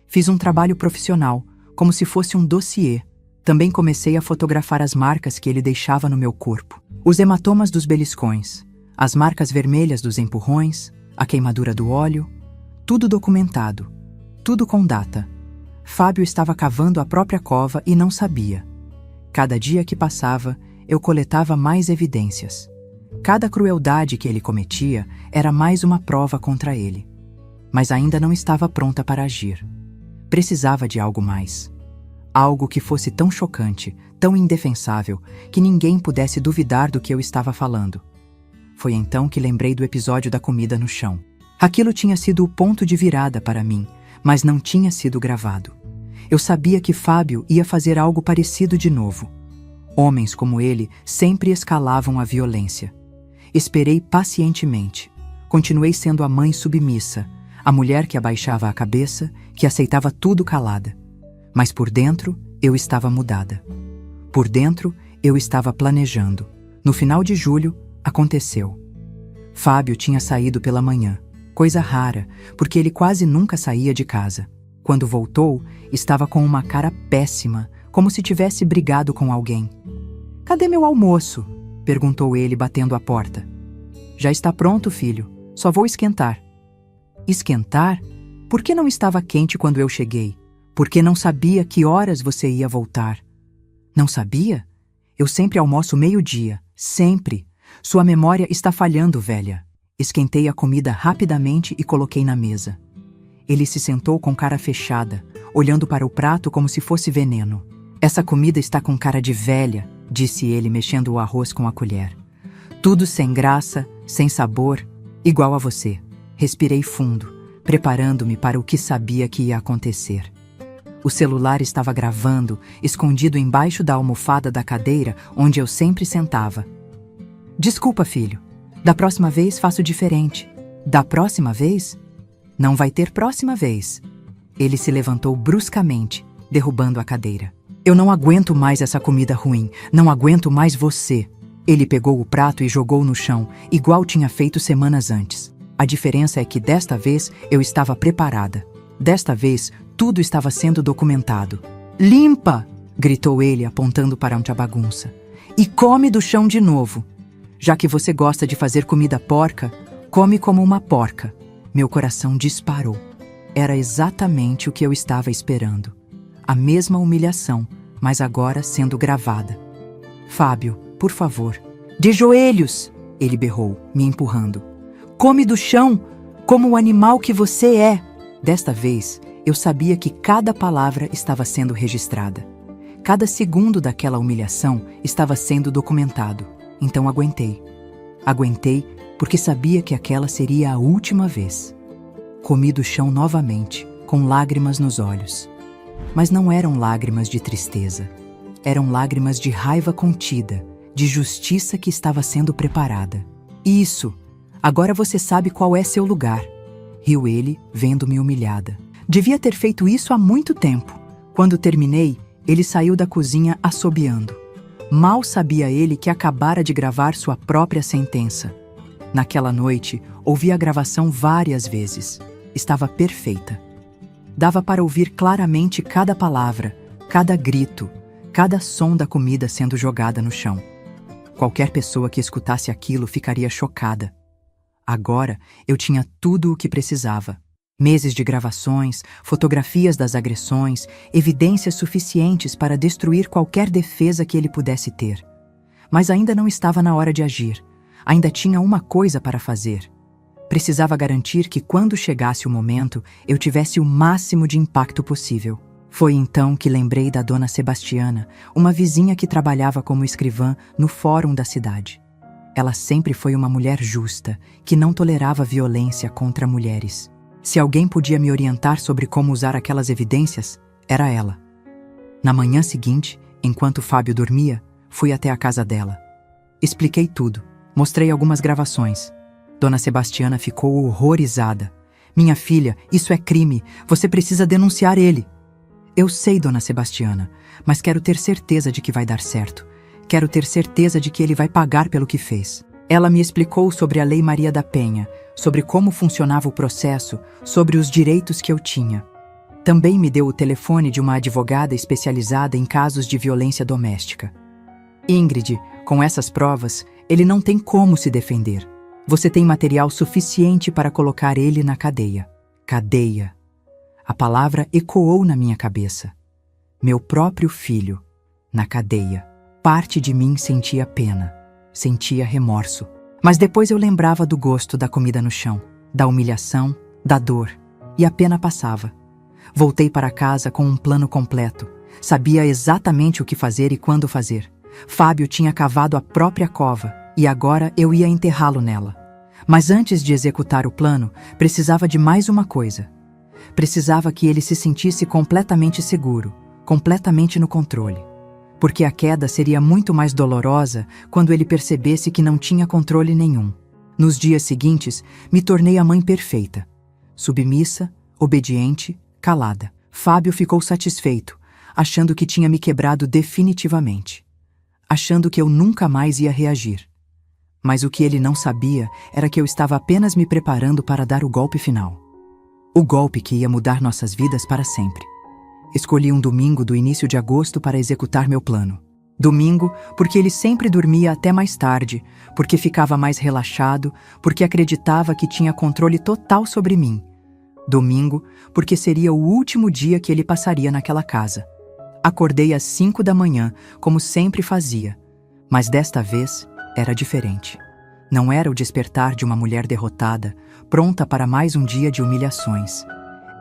Fiz um trabalho profissional, como se fosse um dossiê. Também comecei a fotografar as marcas que ele deixava no meu corpo. Os hematomas dos beliscões, as marcas vermelhas dos empurrões, a queimadura do óleo, tudo documentado. Tudo com data. Fábio estava cavando a própria cova e não sabia. Cada dia que passava, eu coletava mais evidências. Cada crueldade que ele cometia era mais uma prova contra ele. Mas ainda não estava pronta para agir. Precisava de algo mais. Algo que fosse tão chocante, tão indefensável, que ninguém pudesse duvidar do que eu estava falando. Foi então que lembrei do episódio da comida no chão. Aquilo tinha sido o ponto de virada para mim, mas não tinha sido gravado. Eu sabia que Fábio ia fazer algo parecido de novo. Homens como ele sempre escalavam a violência. Esperei pacientemente. Continuei sendo a mãe submissa, a mulher que abaixava a cabeça, que aceitava tudo calada. Mas por dentro, eu estava mudada. Por dentro, eu estava planejando. No final de julho, aconteceu. Fábio tinha saído pela manhã. Coisa rara, porque ele quase nunca saía de casa. Quando voltou, estava com uma cara péssima, como se tivesse brigado com alguém. "Cadê meu almoço?" perguntou ele, batendo a porta. "Já está pronto, filho. Só vou esquentar." "Esquentar? Por que não estava quente quando eu cheguei? Por que não sabia que horas você ia voltar?" "Não sabia? Eu sempre almoço meio-dia. Sempre. Sua memória está falhando, velha." Esquentei a comida rapidamente e coloquei na mesa. Ele se sentou com cara fechada, olhando para o prato como se fosse veneno. "Essa comida está com cara de velha", disse ele, mexendo o arroz com a colher. "Tudo sem graça, sem sabor, igual a você." Respirei fundo, preparando-me para o que sabia que ia acontecer. O celular estava gravando, escondido embaixo da almofada da cadeira onde eu sempre sentava. "Desculpa, filho. Da próxima vez faço diferente." "Da próxima vez?" "Não vai ter próxima vez." Ele se levantou bruscamente, derrubando a cadeira. "Eu não aguento mais essa comida ruim. Não aguento mais você." Ele pegou o prato e jogou no chão, igual tinha feito semanas antes. A diferença é que desta vez eu estava preparada. Desta vez, tudo estava sendo documentado. "Limpa!" gritou ele, apontando para onde a bagunça. "E come do chão de novo. Já que você gosta de fazer comida porca, come como uma porca." Meu coração disparou. Era exatamente o que eu estava esperando. A mesma humilhação, mas agora sendo gravada. "Fábio, por favor." "De joelhos!" ele berrou, me empurrando. "Come do chão, como o animal que você é." Desta vez, eu sabia que cada palavra estava sendo registrada. Cada segundo daquela humilhação estava sendo documentado. Então aguentei. Aguentei porque sabia que aquela seria a última vez. Comi do chão novamente, com lágrimas nos olhos. Mas não eram lágrimas de tristeza. Eram lágrimas de raiva contida, de justiça que estava sendo preparada. "Isso! Agora você sabe qual é seu lugar." Riu ele, vendo-me humilhada. Devia ter feito isso há muito tempo. Quando terminei, ele saiu da cozinha assobiando. Mal sabia ele que acabara de gravar sua própria sentença. Naquela noite, ouvi a gravação várias vezes. Estava perfeita. Dava para ouvir claramente cada palavra, cada grito, cada som da comida sendo jogada no chão. Qualquer pessoa que escutasse aquilo ficaria chocada. Agora eu tinha tudo o que precisava. Meses de gravações, fotografias das agressões, evidências suficientes para destruir qualquer defesa que ele pudesse ter. Mas ainda não estava na hora de agir. Ainda tinha uma coisa para fazer. Precisava garantir que quando chegasse o momento, eu tivesse o máximo de impacto possível. Foi então que lembrei da dona Sebastiana, uma vizinha que trabalhava como escrivã no fórum da cidade. Ela sempre foi uma mulher justa, que não tolerava violência contra mulheres. Se alguém podia me orientar sobre como usar aquelas evidências, era ela. Na manhã seguinte, enquanto Fábio dormia, fui até a casa dela. Expliquei tudo, mostrei algumas gravações. Dona Sebastiana ficou horrorizada. Minha filha, isso é crime, você precisa denunciar ele. Eu sei, dona Sebastiana, mas quero ter certeza de que vai dar certo. Quero ter certeza de que ele vai pagar pelo que fez. Ela me explicou sobre a Lei Maria da Penha, sobre como funcionava o processo, sobre os direitos que eu tinha. Também me deu o telefone de uma advogada especializada em casos de violência doméstica. Ingrid, com essas provas, ele não tem como se defender. Você tem material suficiente para colocar ele na cadeia. Cadeia. A palavra ecoou na minha cabeça. Meu próprio filho, na cadeia. Parte de mim sentia pena, sentia remorso. Mas depois eu lembrava do gosto da comida no chão, da humilhação, da dor, e a pena passava. Voltei para casa com um plano completo. Sabia exatamente o que fazer e quando fazer. Fábio tinha cavado a própria cova, e agora eu ia enterrá-lo nela. Mas antes de executar o plano, precisava de mais uma coisa. Precisava que ele se sentisse completamente seguro, completamente no controle. Porque a queda seria muito mais dolorosa quando ele percebesse que não tinha controle nenhum. Nos dias seguintes, me tornei a mãe perfeita. Submissa, obediente, calada. Fábio ficou satisfeito, achando que tinha me quebrado definitivamente. Achando que eu nunca mais ia reagir. Mas o que ele não sabia era que eu estava apenas me preparando para dar o golpe final. O golpe que ia mudar nossas vidas para sempre. Escolhi um domingo do início de agosto para executar meu plano. Domingo, porque ele sempre dormia até mais tarde, porque ficava mais relaxado, porque acreditava que tinha controle total sobre mim. Domingo, porque seria o último dia que ele passaria naquela casa. Acordei às 5 da manhã, como sempre fazia, mas desta vez era diferente. Não era o despertar de uma mulher derrotada, pronta para mais um dia de humilhações.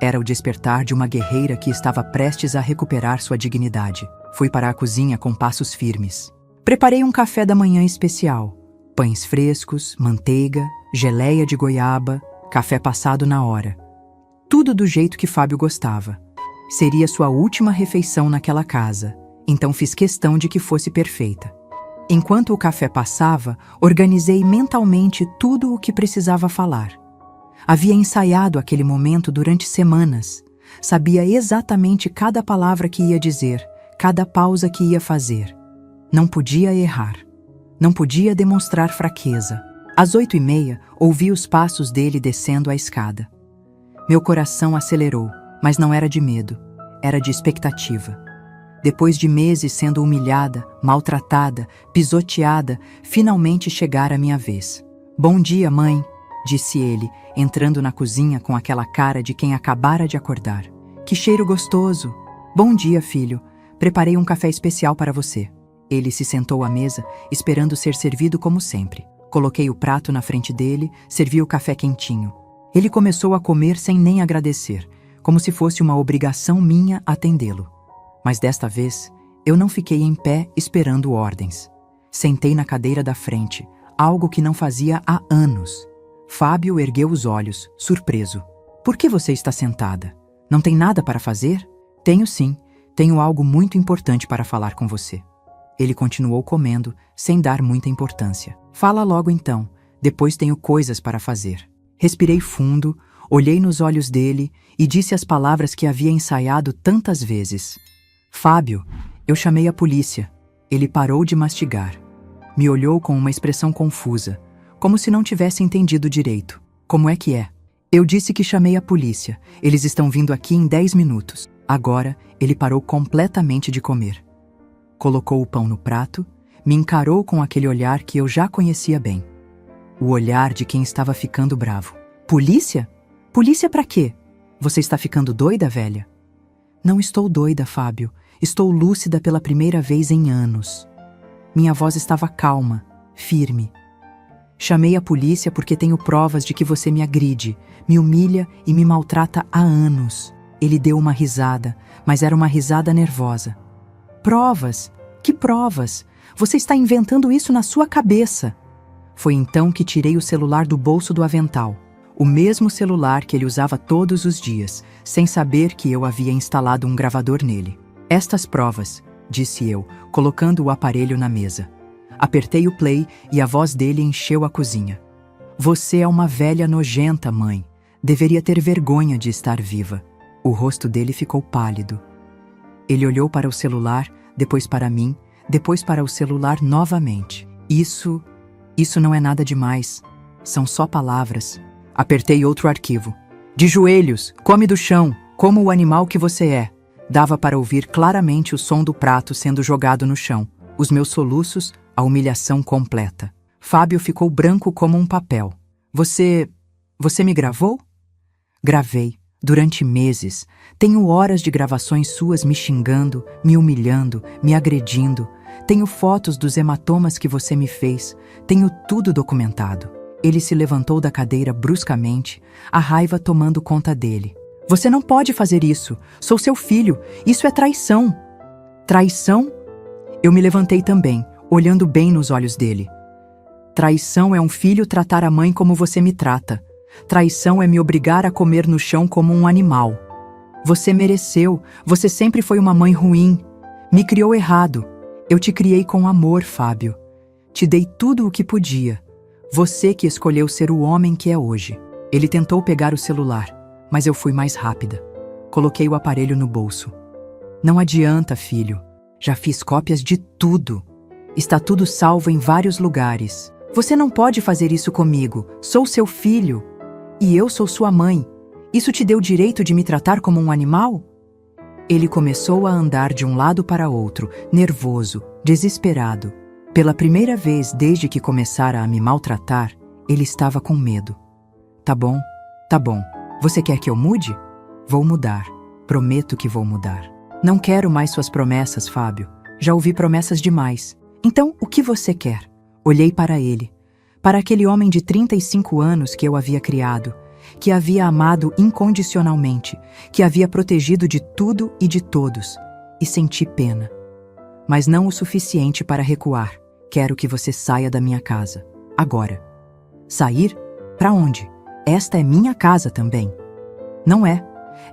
Era o despertar de uma guerreira que estava prestes a recuperar sua dignidade. Fui para a cozinha com passos firmes. Preparei um café da manhã especial. Pães frescos, manteiga, geleia de goiaba, café passado na hora. Tudo do jeito que Fábio gostava. Seria sua última refeição naquela casa, então fiz questão de que fosse perfeita. Enquanto o café passava, organizei mentalmente tudo o que precisava falar. Havia ensaiado aquele momento durante semanas. Sabia exatamente cada palavra que ia dizer, cada pausa que ia fazer. Não podia errar. Não podia demonstrar fraqueza. Às 8h30, ouvi os passos dele descendo a escada. Meu coração acelerou, mas não era de medo, era de expectativa. Depois de meses sendo humilhada, maltratada, pisoteada, finalmente chegara a minha vez. "Bom dia, mãe", disse ele, entrando na cozinha com aquela cara de quem acabara de acordar. "Que cheiro gostoso! Bom dia, filho. Preparei um café especial para você." Ele se sentou à mesa, esperando ser servido como sempre. Coloquei o prato na frente dele, servi o café quentinho. Ele começou a comer sem nem agradecer, como se fosse uma obrigação minha atendê-lo. Mas desta vez, eu não fiquei em pé esperando ordens. Sentei na cadeira da frente, algo que não fazia há anos. Fábio ergueu os olhos, surpreso. "Por que você está sentada? Não tem nada para fazer?" "Tenho sim, tenho algo muito importante para falar com você." Ele continuou comendo, sem dar muita importância. "Fala logo então, depois tenho coisas para fazer." Respirei fundo, olhei nos olhos dele e disse as palavras que havia ensaiado tantas vezes. "Fábio, eu chamei a polícia." Ele parou de mastigar. Me olhou com uma expressão confusa, como se não tivesse entendido direito. "Como é que é?" "Eu disse que chamei a polícia. Eles estão vindo aqui em 10 minutos." Agora, ele parou completamente de comer. Colocou o pão no prato, me encarou com aquele olhar que eu já conhecia bem. O olhar de quem estava ficando bravo. Polícia? Polícia pra quê? Você está ficando doida, velha? Não estou doida, Fábio. Estou lúcida pela primeira vez em anos. Minha voz estava calma, firme. Chamei a polícia porque tenho provas de que você me agride, me humilha e me maltrata há anos. Ele deu uma risada, mas era uma risada nervosa. Provas? Que provas? Você está inventando isso na sua cabeça. Foi então que tirei o celular do bolso do avental. O mesmo celular que ele usava todos os dias, sem saber que eu havia instalado um gravador nele. Estas provas, disse eu, colocando o aparelho na mesa. Apertei o play e a voz dele encheu a cozinha. Você é uma velha nojenta, mãe. Deveria ter vergonha de estar viva. O rosto dele ficou pálido. Ele olhou para o celular, depois para mim, depois para o celular novamente. Isso não é nada demais. São só palavras. Apertei outro arquivo. De joelhos, come do chão, como o animal que você é. Dava para ouvir claramente o som do prato sendo jogado no chão. Os meus soluços, a humilhação completa. Fábio ficou branco como um papel. Você me gravou? Gravei. Durante meses. Tenho horas de gravações suas me xingando, me humilhando, me agredindo. Tenho fotos dos hematomas que você me fez. Tenho tudo documentado. Ele se levantou da cadeira bruscamente, a raiva tomando conta dele. Você não pode fazer isso. Sou seu filho. Isso é traição. Traição? Eu me levantei também, olhando bem nos olhos dele. Traição é um filho tratar a mãe como você me trata. Traição é me obrigar a comer no chão como um animal. Você mereceu. Você sempre foi uma mãe ruim. Me criou errado. Eu te criei com amor, Fábio. Te dei tudo o que podia. Você que escolheu ser o homem que é hoje. Ele tentou pegar o celular, mas eu fui mais rápida. Coloquei o aparelho no bolso. Não adianta, filho. Já fiz cópias de tudo. Está tudo salvo em vários lugares. Você não pode fazer isso comigo. Sou seu filho. E eu sou sua mãe. Isso te deu o direito de me tratar como um animal? Ele começou a andar de um lado para outro, nervoso, desesperado. Pela primeira vez desde que começara a me maltratar, ele estava com medo. Tá bom. Você quer que eu mude? Vou mudar. Prometo que vou mudar. Não quero mais suas promessas, Fábio. Já ouvi promessas demais. Então, o que você quer? Olhei para ele. Para aquele homem de 35 anos que eu havia criado, que havia amado incondicionalmente, que havia protegido de tudo e de todos, e senti pena. Mas não o suficiente para recuar. Quero que você saia da minha casa. Agora. Sair? Para onde? Esta é minha casa também. Não é.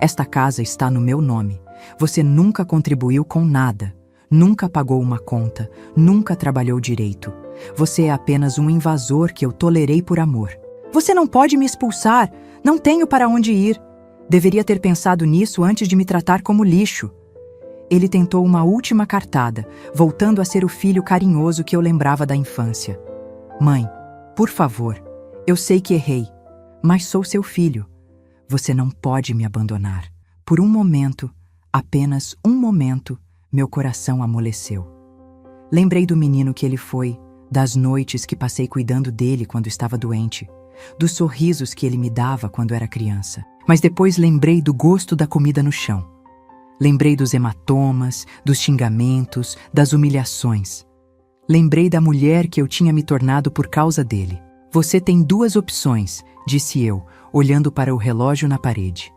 Esta casa está no meu nome. Você nunca contribuiu com nada. Nunca pagou uma conta. Nunca trabalhou direito. Você é apenas um invasor que eu tolerei por amor. Você não pode me expulsar. Não tenho para onde ir. Deveria ter pensado nisso antes de me tratar como lixo. Ele tentou uma última cartada, voltando a ser o filho carinhoso que eu lembrava da infância. Mãe, por favor, eu sei que errei, mas sou seu filho. Você não pode me abandonar. Por um momento, apenas um momento, meu coração amoleceu. Lembrei do menino que ele foi, das noites que passei cuidando dele quando estava doente, dos sorrisos que ele me dava quando era criança. Mas depois lembrei do gosto da comida no chão. Lembrei dos hematomas, dos xingamentos, das humilhações. Lembrei da mulher que eu tinha me tornado por causa dele. Você tem duas opções, disse eu, olhando para o relógio na parede.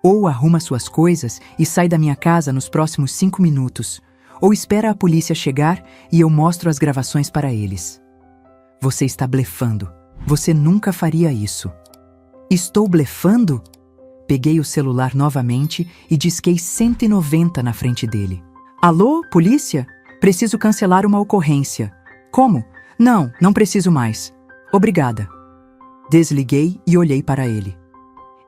Ou arruma suas coisas e sai da minha casa nos próximos 5 minutos, ou espera a polícia chegar e eu mostro as gravações para eles. Você está blefando. Você nunca faria isso. Estou blefando? Peguei o celular novamente e disquei 190 na frente dele. Alô, polícia? Preciso cancelar uma ocorrência. Como? Não preciso mais. Obrigada. Desliguei e olhei para ele.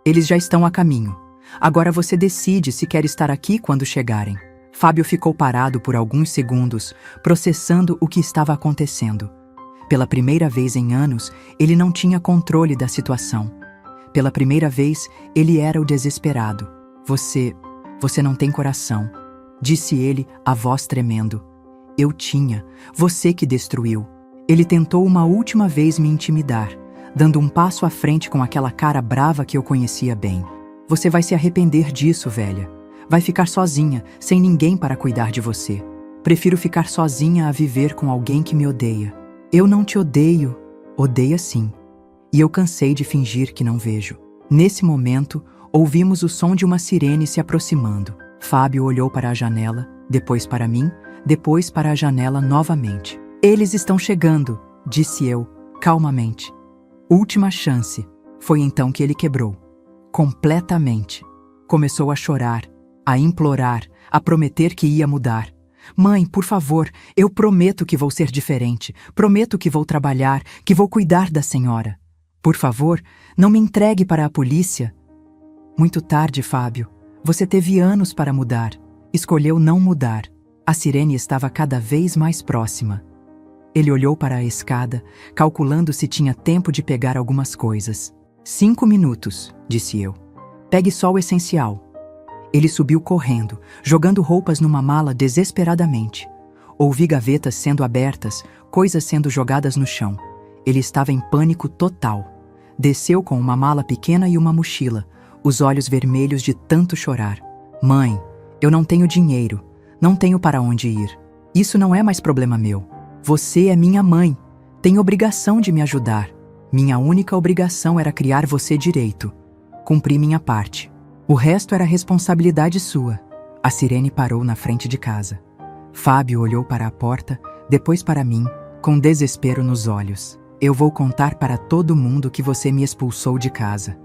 Eles já estão a caminho. Agora você decide se quer estar aqui quando chegarem. Fábio ficou parado por alguns segundos, processando o que estava acontecendo. Pela primeira vez em anos, ele não tinha controle da situação. Pela primeira vez, ele era o desesperado. Você não tem coração, disse ele, a voz tremendo. Eu tinha. Você que destruiu. Ele tentou uma última vez me intimidar, dando um passo à frente com aquela cara brava que eu conhecia bem. Você vai se arrepender disso, velha. Vai ficar sozinha, sem ninguém para cuidar de você. Prefiro ficar sozinha a viver com alguém que me odeia. Eu não te odeio. Odeia sim. E eu cansei de fingir que não vejo. Nesse momento, ouvimos o som de uma sirene se aproximando. Fábio olhou para a janela, depois para mim, depois para a janela novamente. Eles estão chegando, disse eu, calmamente. Última chance. Foi então que ele quebrou. Completamente. Começou a chorar, a implorar, a prometer que ia mudar. Mãe, por favor, eu prometo que vou ser diferente. Prometo que vou trabalhar, que vou cuidar da senhora. Por favor, não me entregue para a polícia. Muito tarde, Fábio. Você teve anos para mudar. Escolheu não mudar. A sirene estava cada vez mais próxima. Ele olhou para a escada, calculando se tinha tempo de pegar algumas coisas. 5 minutos, disse eu. Pegue só o essencial. Ele subiu correndo, jogando roupas numa mala desesperadamente. Ouvi gavetas sendo abertas, coisas sendo jogadas no chão. Ele estava em pânico total. Desceu com uma mala pequena e uma mochila, os olhos vermelhos de tanto chorar. Mãe, eu não tenho dinheiro, não tenho para onde ir. Isso não é mais problema meu. Você é minha mãe, tem obrigação de me ajudar. Minha única obrigação era criar você direito. Cumpri minha parte. O resto era responsabilidade sua. A sirene parou na frente de casa. Fábio olhou para a porta, depois para mim, com desespero nos olhos. Eu vou contar para todo mundo que você me expulsou de casa.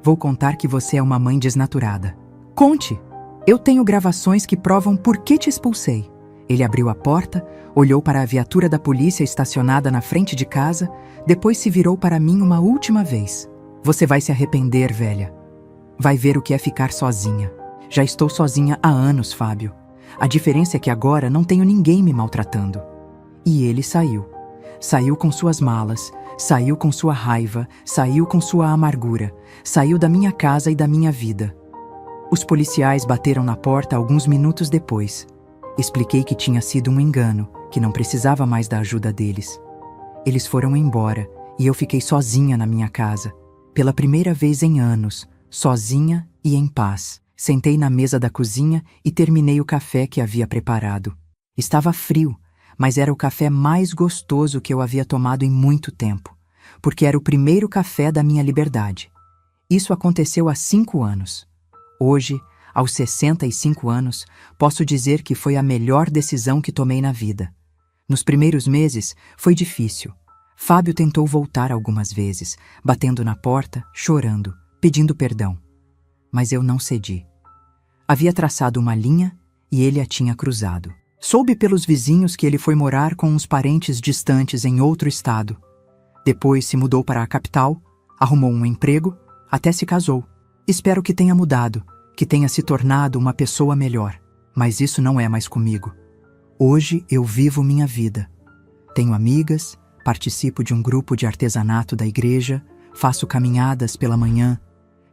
Vou contar que você é uma mãe desnaturada. Conte! Eu tenho gravações que provam por que te expulsei. Ele abriu a porta, olhou para a viatura da polícia estacionada na frente de casa, depois se virou para mim uma última vez. Você vai se arrepender, velha. Vai ver o que é ficar sozinha. Já estou sozinha há anos, Fábio. A diferença é que agora não tenho ninguém me maltratando. E ele saiu. Saiu com suas malas, saiu com sua raiva, saiu com sua amargura, saiu da minha casa e da minha vida. Os policiais bateram na porta alguns minutos depois. Expliquei que tinha sido um engano, que não precisava mais da ajuda deles. Eles foram embora e eu fiquei sozinha na minha casa. Pela primeira vez em anos, sozinha e em paz. Sentei na mesa da cozinha e terminei o café que havia preparado. Estava frio, mas era o café mais gostoso que eu havia tomado em muito tempo, porque era o primeiro café da minha liberdade. Isso aconteceu há 5 anos. Hoje, aos 65 anos, posso dizer que foi a melhor decisão que tomei na vida. Nos primeiros meses, foi difícil. Fábio tentou voltar algumas vezes, batendo na porta, chorando, pedindo perdão. Mas eu não cedi. Havia traçado uma linha e ele a tinha cruzado. Soube pelos vizinhos que ele foi morar com uns parentes distantes em outro estado. Depois se mudou para a capital, arrumou um emprego, até se casou. Espero que tenha mudado, que tenha se tornado uma pessoa melhor. Mas isso não é mais comigo. Hoje eu vivo minha vida. Tenho amigas, participo de um grupo de artesanato da igreja, faço caminhadas pela manhã,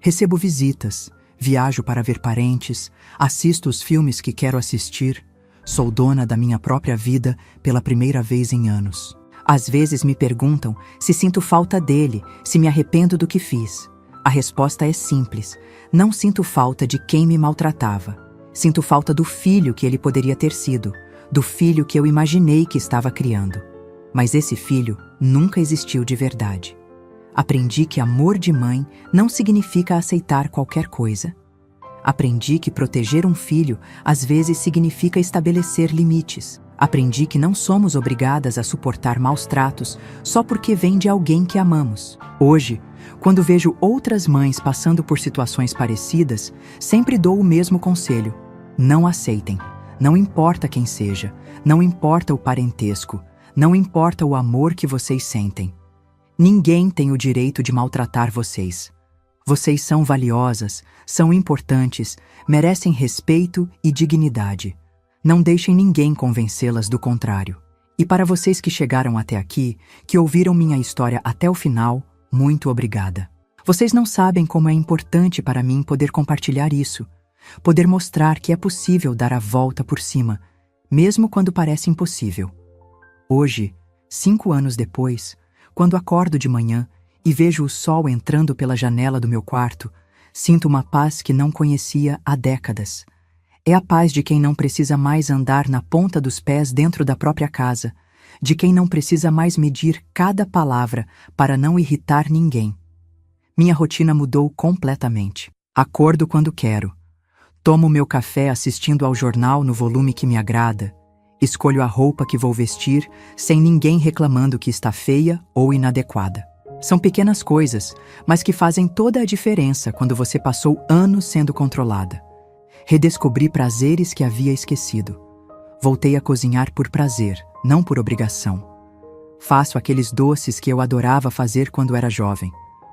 recebo visitas, viajo para ver parentes, assisto os filmes que quero assistir, sou dona da minha própria vida pela primeira vez em anos. Às vezes me perguntam se sinto falta dele, se me arrependo do que fiz. A resposta é simples: não sinto falta de quem me maltratava. Sinto falta do filho que ele poderia ter sido, do filho que eu imaginei que estava criando. Mas esse filho nunca existiu de verdade. Aprendi que amor de mãe não significa aceitar qualquer coisa. Aprendi que proteger um filho às vezes significa estabelecer limites. Aprendi que não somos obrigadas a suportar maus tratos só porque vem de alguém que amamos. Hoje, quando vejo outras mães passando por situações parecidas, sempre dou o mesmo conselho: não aceitem. Não importa quem seja, não importa o parentesco, não importa o amor que vocês sentem. Ninguém tem o direito de maltratar vocês. Vocês são valiosas, são importantes, merecem respeito e dignidade. Não deixem ninguém convencê-las do contrário. E para vocês que chegaram até aqui, que ouviram minha história até o final, muito obrigada. Vocês não sabem como é importante para mim poder compartilhar isso, poder mostrar que é possível dar a volta por cima, mesmo quando parece impossível. Hoje, 5 anos depois, quando acordo de manhã e vejo o sol entrando pela janela do meu quarto, sinto uma paz que não conhecia há décadas. É a paz de quem não precisa mais andar na ponta dos pés dentro da própria casa, de quem não precisa mais medir cada palavra para não irritar ninguém. Minha rotina mudou completamente. Acordo quando quero. Tomo meu café assistindo ao jornal no volume que me agrada. Escolho a roupa que vou vestir sem ninguém reclamando que está feia ou inadequada. São pequenas coisas, mas que fazem toda a diferença quando você passou anos sendo controlada. Redescobri prazeres que havia esquecido. Voltei a cozinhar por prazer, não por obrigação. Faço aqueles doces que eu adorava fazer quando era jovem.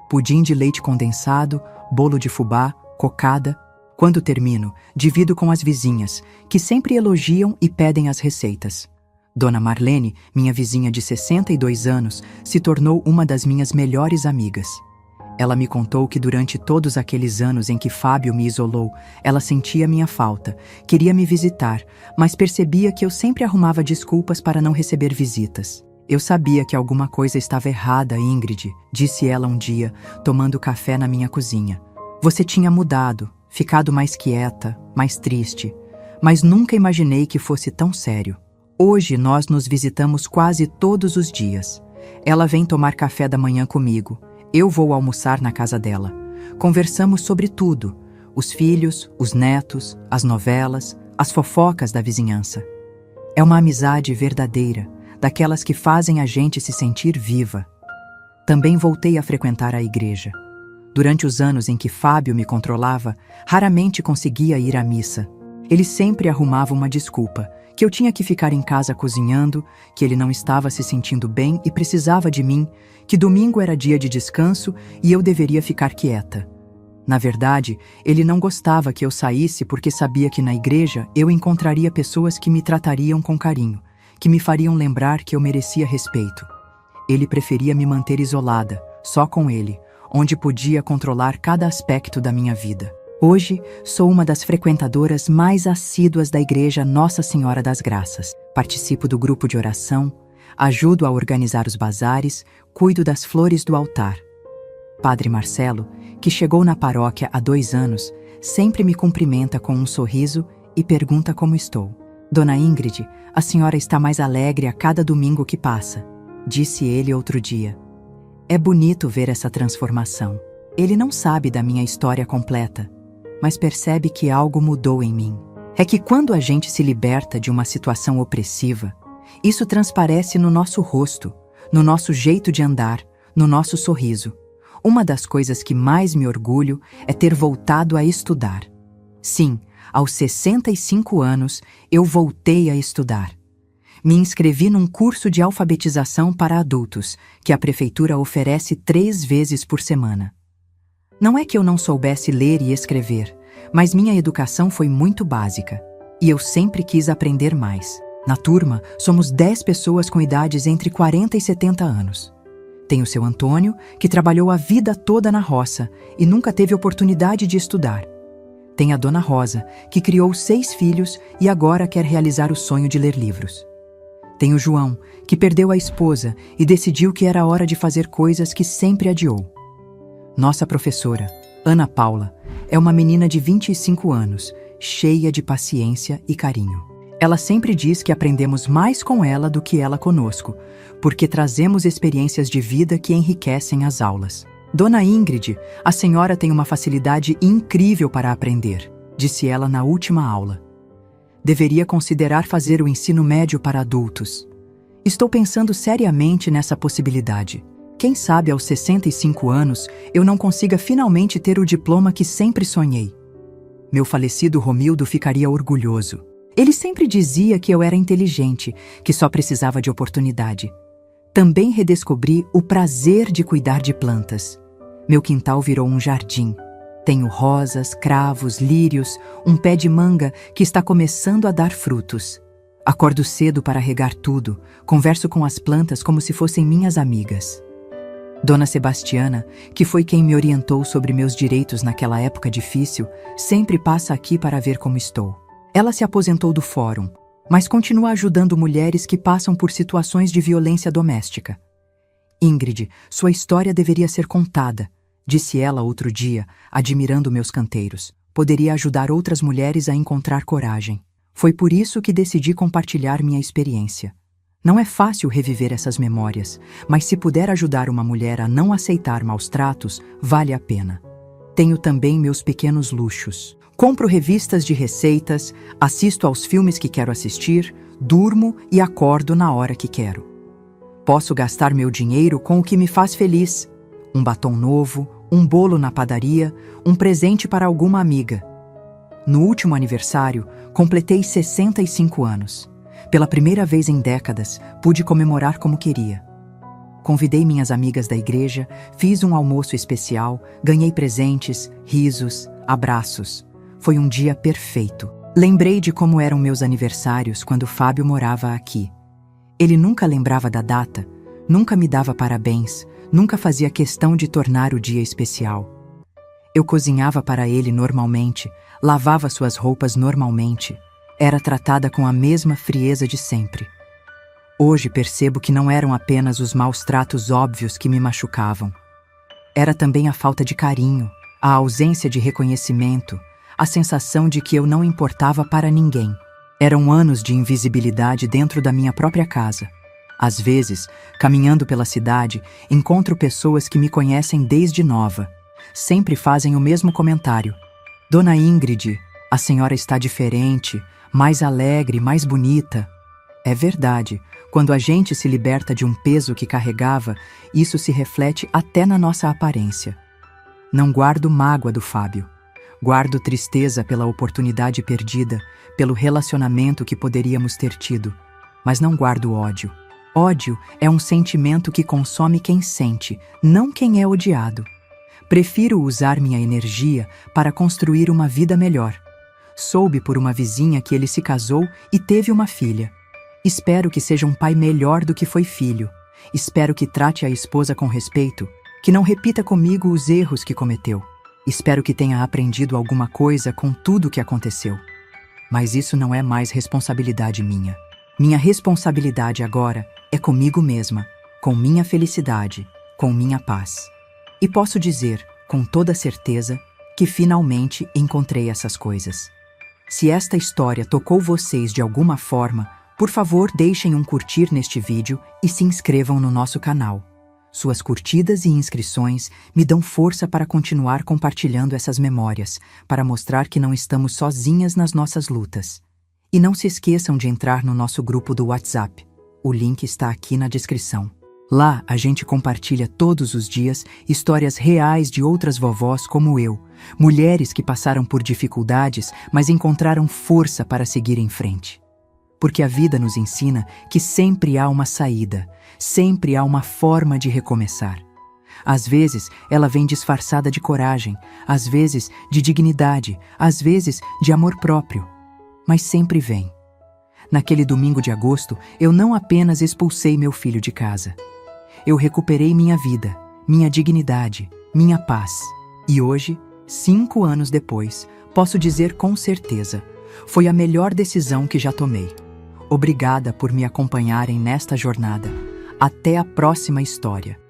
Pudim de leite condensado, bolo de fubá, cocada. Quando termino, divido com as vizinhas, que sempre elogiam e pedem as receitas. Dona Marlene, minha vizinha de 62 anos, se tornou uma das minhas melhores amigas. Ela me contou que durante todos aqueles anos em que Fábio me isolou, ela sentia minha falta, queria me visitar, mas percebia que eu sempre arrumava desculpas para não receber visitas. Eu sabia que alguma coisa estava errada, Ingrid, disse ela um dia, tomando café na minha cozinha. Você tinha mudado, ficado mais quieta, mais triste, mas nunca imaginei que fosse tão sério. Hoje nós nos visitamos quase todos os dias. Ela vem tomar café da manhã comigo. Eu vou almoçar na casa dela. Conversamos sobre tudo: os filhos, os netos, as novelas, as fofocas da vizinhança. É uma amizade verdadeira, daquelas que fazem a gente se sentir viva. Também voltei a frequentar a igreja. Durante os anos em que Fábio me controlava, raramente conseguia ir à missa. Ele sempre arrumava uma desculpa, que eu tinha que ficar em casa cozinhando, que ele não estava se sentindo bem e precisava de mim, que domingo era dia de descanso e eu deveria ficar quieta. Na verdade, ele não gostava que eu saísse porque sabia que na igreja eu encontraria pessoas que me tratariam com carinho, que me fariam lembrar que eu merecia respeito. Ele preferia me manter isolada, só com ele, onde podia controlar cada aspecto da minha vida. Hoje, sou uma das frequentadoras mais assíduas da Igreja Nossa Senhora das Graças. Participo do grupo de oração, ajudo a organizar os bazares, cuido das flores do altar. Padre Marcelo, que chegou na paróquia há 2 anos, sempre me cumprimenta com um sorriso e pergunta como estou. Dona Ingrid, a senhora está mais alegre a cada domingo que passa, disse ele outro dia. É bonito ver essa transformação. Ele não sabe da minha história completa, mas percebe que algo mudou em mim. É que quando a gente se liberta de uma situação opressiva, isso transparece no nosso rosto, no nosso jeito de andar, no nosso sorriso. Uma das coisas que mais me orgulho é ter voltado a estudar. Sim, aos 65 anos, eu voltei a estudar. Me inscrevi num curso de alfabetização para adultos, que a prefeitura oferece 3 vezes por semana. Não é que eu não soubesse ler e escrever, mas minha educação foi muito básica, e eu sempre quis aprender mais. Na turma, somos 10 pessoas com idades entre 40 e 70 anos. Tem o seu Antônio, que trabalhou a vida toda na roça e nunca teve oportunidade de estudar. Tem a Dona Rosa, que criou 6 filhos e agora quer realizar o sonho de ler livros. Tem o João, que perdeu a esposa e decidiu que era hora de fazer coisas que sempre adiou. Nossa professora, Ana Paula, é uma menina de 25 anos, cheia de paciência e carinho. Ela sempre diz que aprendemos mais com ela do que ela conosco, porque trazemos experiências de vida que enriquecem as aulas. Dona Ingrid, a senhora tem uma facilidade incrível para aprender, disse ela na última aula. Deveria considerar fazer o ensino médio para adultos. Estou pensando seriamente nessa possibilidade. Quem sabe aos 65 anos eu não consiga finalmente ter o diploma que sempre sonhei. Meu falecido Romildo ficaria orgulhoso. Ele sempre dizia que eu era inteligente, que só precisava de oportunidade. Também redescobri o prazer de cuidar de plantas. Meu quintal virou um jardim. Tenho rosas, cravos, lírios, um pé de manga que está começando a dar frutos. Acordo cedo para regar tudo, converso com as plantas como se fossem minhas amigas. Dona Sebastiana, que foi quem me orientou sobre meus direitos naquela época difícil, sempre passa aqui para ver como estou. Ela se aposentou do fórum, mas continua ajudando mulheres que passam por situações de violência doméstica. Ingrid, sua história deveria ser contada, disse ela outro dia, admirando meus canteiros. Poderia ajudar outras mulheres a encontrar coragem. Foi por isso que decidi compartilhar minha experiência. Não é fácil reviver essas memórias, mas se puder ajudar uma mulher a não aceitar maus tratos, vale a pena. Tenho também meus pequenos luxos. Compro revistas de receitas, assisto aos filmes que quero assistir, durmo e acordo na hora que quero. Posso gastar meu dinheiro com o que me faz feliz. Um batom novo, um bolo na padaria, um presente para alguma amiga. No último aniversário, completei 65 anos. Pela primeira vez em décadas, pude comemorar como queria. Convidei minhas amigas da igreja, fiz um almoço especial, ganhei presentes, risos, abraços. Foi um dia perfeito. Lembrei de como eram meus aniversários quando Fábio morava aqui. Ele nunca lembrava da data, nunca me dava parabéns, nunca fazia questão de tornar o dia especial. Eu cozinhava para ele normalmente, lavava suas roupas normalmente. Era tratada com a mesma frieza de sempre. Hoje percebo que não eram apenas os maus tratos óbvios que me machucavam. Era também a falta de carinho, a ausência de reconhecimento, a sensação de que eu não importava para ninguém. Eram anos de invisibilidade dentro da minha própria casa. Às vezes, caminhando pela cidade, encontro pessoas que me conhecem desde nova. Sempre fazem o mesmo comentário. Dona Ingrid, a senhora está diferente, mais alegre, mais bonita. É verdade, quando a gente se liberta de um peso que carregava, isso se reflete até na nossa aparência. Não guardo mágoa do Fábio. Guardo tristeza pela oportunidade perdida, pelo relacionamento que poderíamos ter tido. Mas não guardo ódio. Ódio é um sentimento que consome quem sente, não quem é odiado. Prefiro usar minha energia para construir uma vida melhor. Soube por uma vizinha que ele se casou e teve uma filha. Espero que seja um pai melhor do que foi filho. Espero que trate a esposa com respeito, que não repita comigo os erros que cometeu. Espero que tenha aprendido alguma coisa com tudo o que aconteceu. Mas isso não é mais responsabilidade minha. Minha responsabilidade agora é comigo mesma, com minha felicidade, com minha paz. E posso dizer, com toda certeza, que finalmente encontrei essas coisas. Se esta história tocou vocês de alguma forma, por favor deixem um curtir neste vídeo e se inscrevam no nosso canal. Suas curtidas e inscrições me dão força para continuar compartilhando essas memórias, para mostrar que não estamos sozinhas nas nossas lutas. E não se esqueçam de entrar no nosso grupo do WhatsApp. O link está aqui na descrição. Lá a gente compartilha todos os dias histórias reais de outras vovós como eu, mulheres que passaram por dificuldades, mas encontraram força para seguir em frente. Porque a vida nos ensina que sempre há uma saída, sempre há uma forma de recomeçar. Às vezes ela vem disfarçada de coragem, às vezes de dignidade, às vezes de amor próprio, mas sempre vem. Naquele domingo de agosto, eu não apenas expulsei meu filho de casa. Eu recuperei minha vida, minha dignidade, minha paz. E hoje, 5 anos depois, posso dizer com certeza, foi a melhor decisão que já tomei. Obrigada por me acompanharem nesta jornada. Até a próxima história.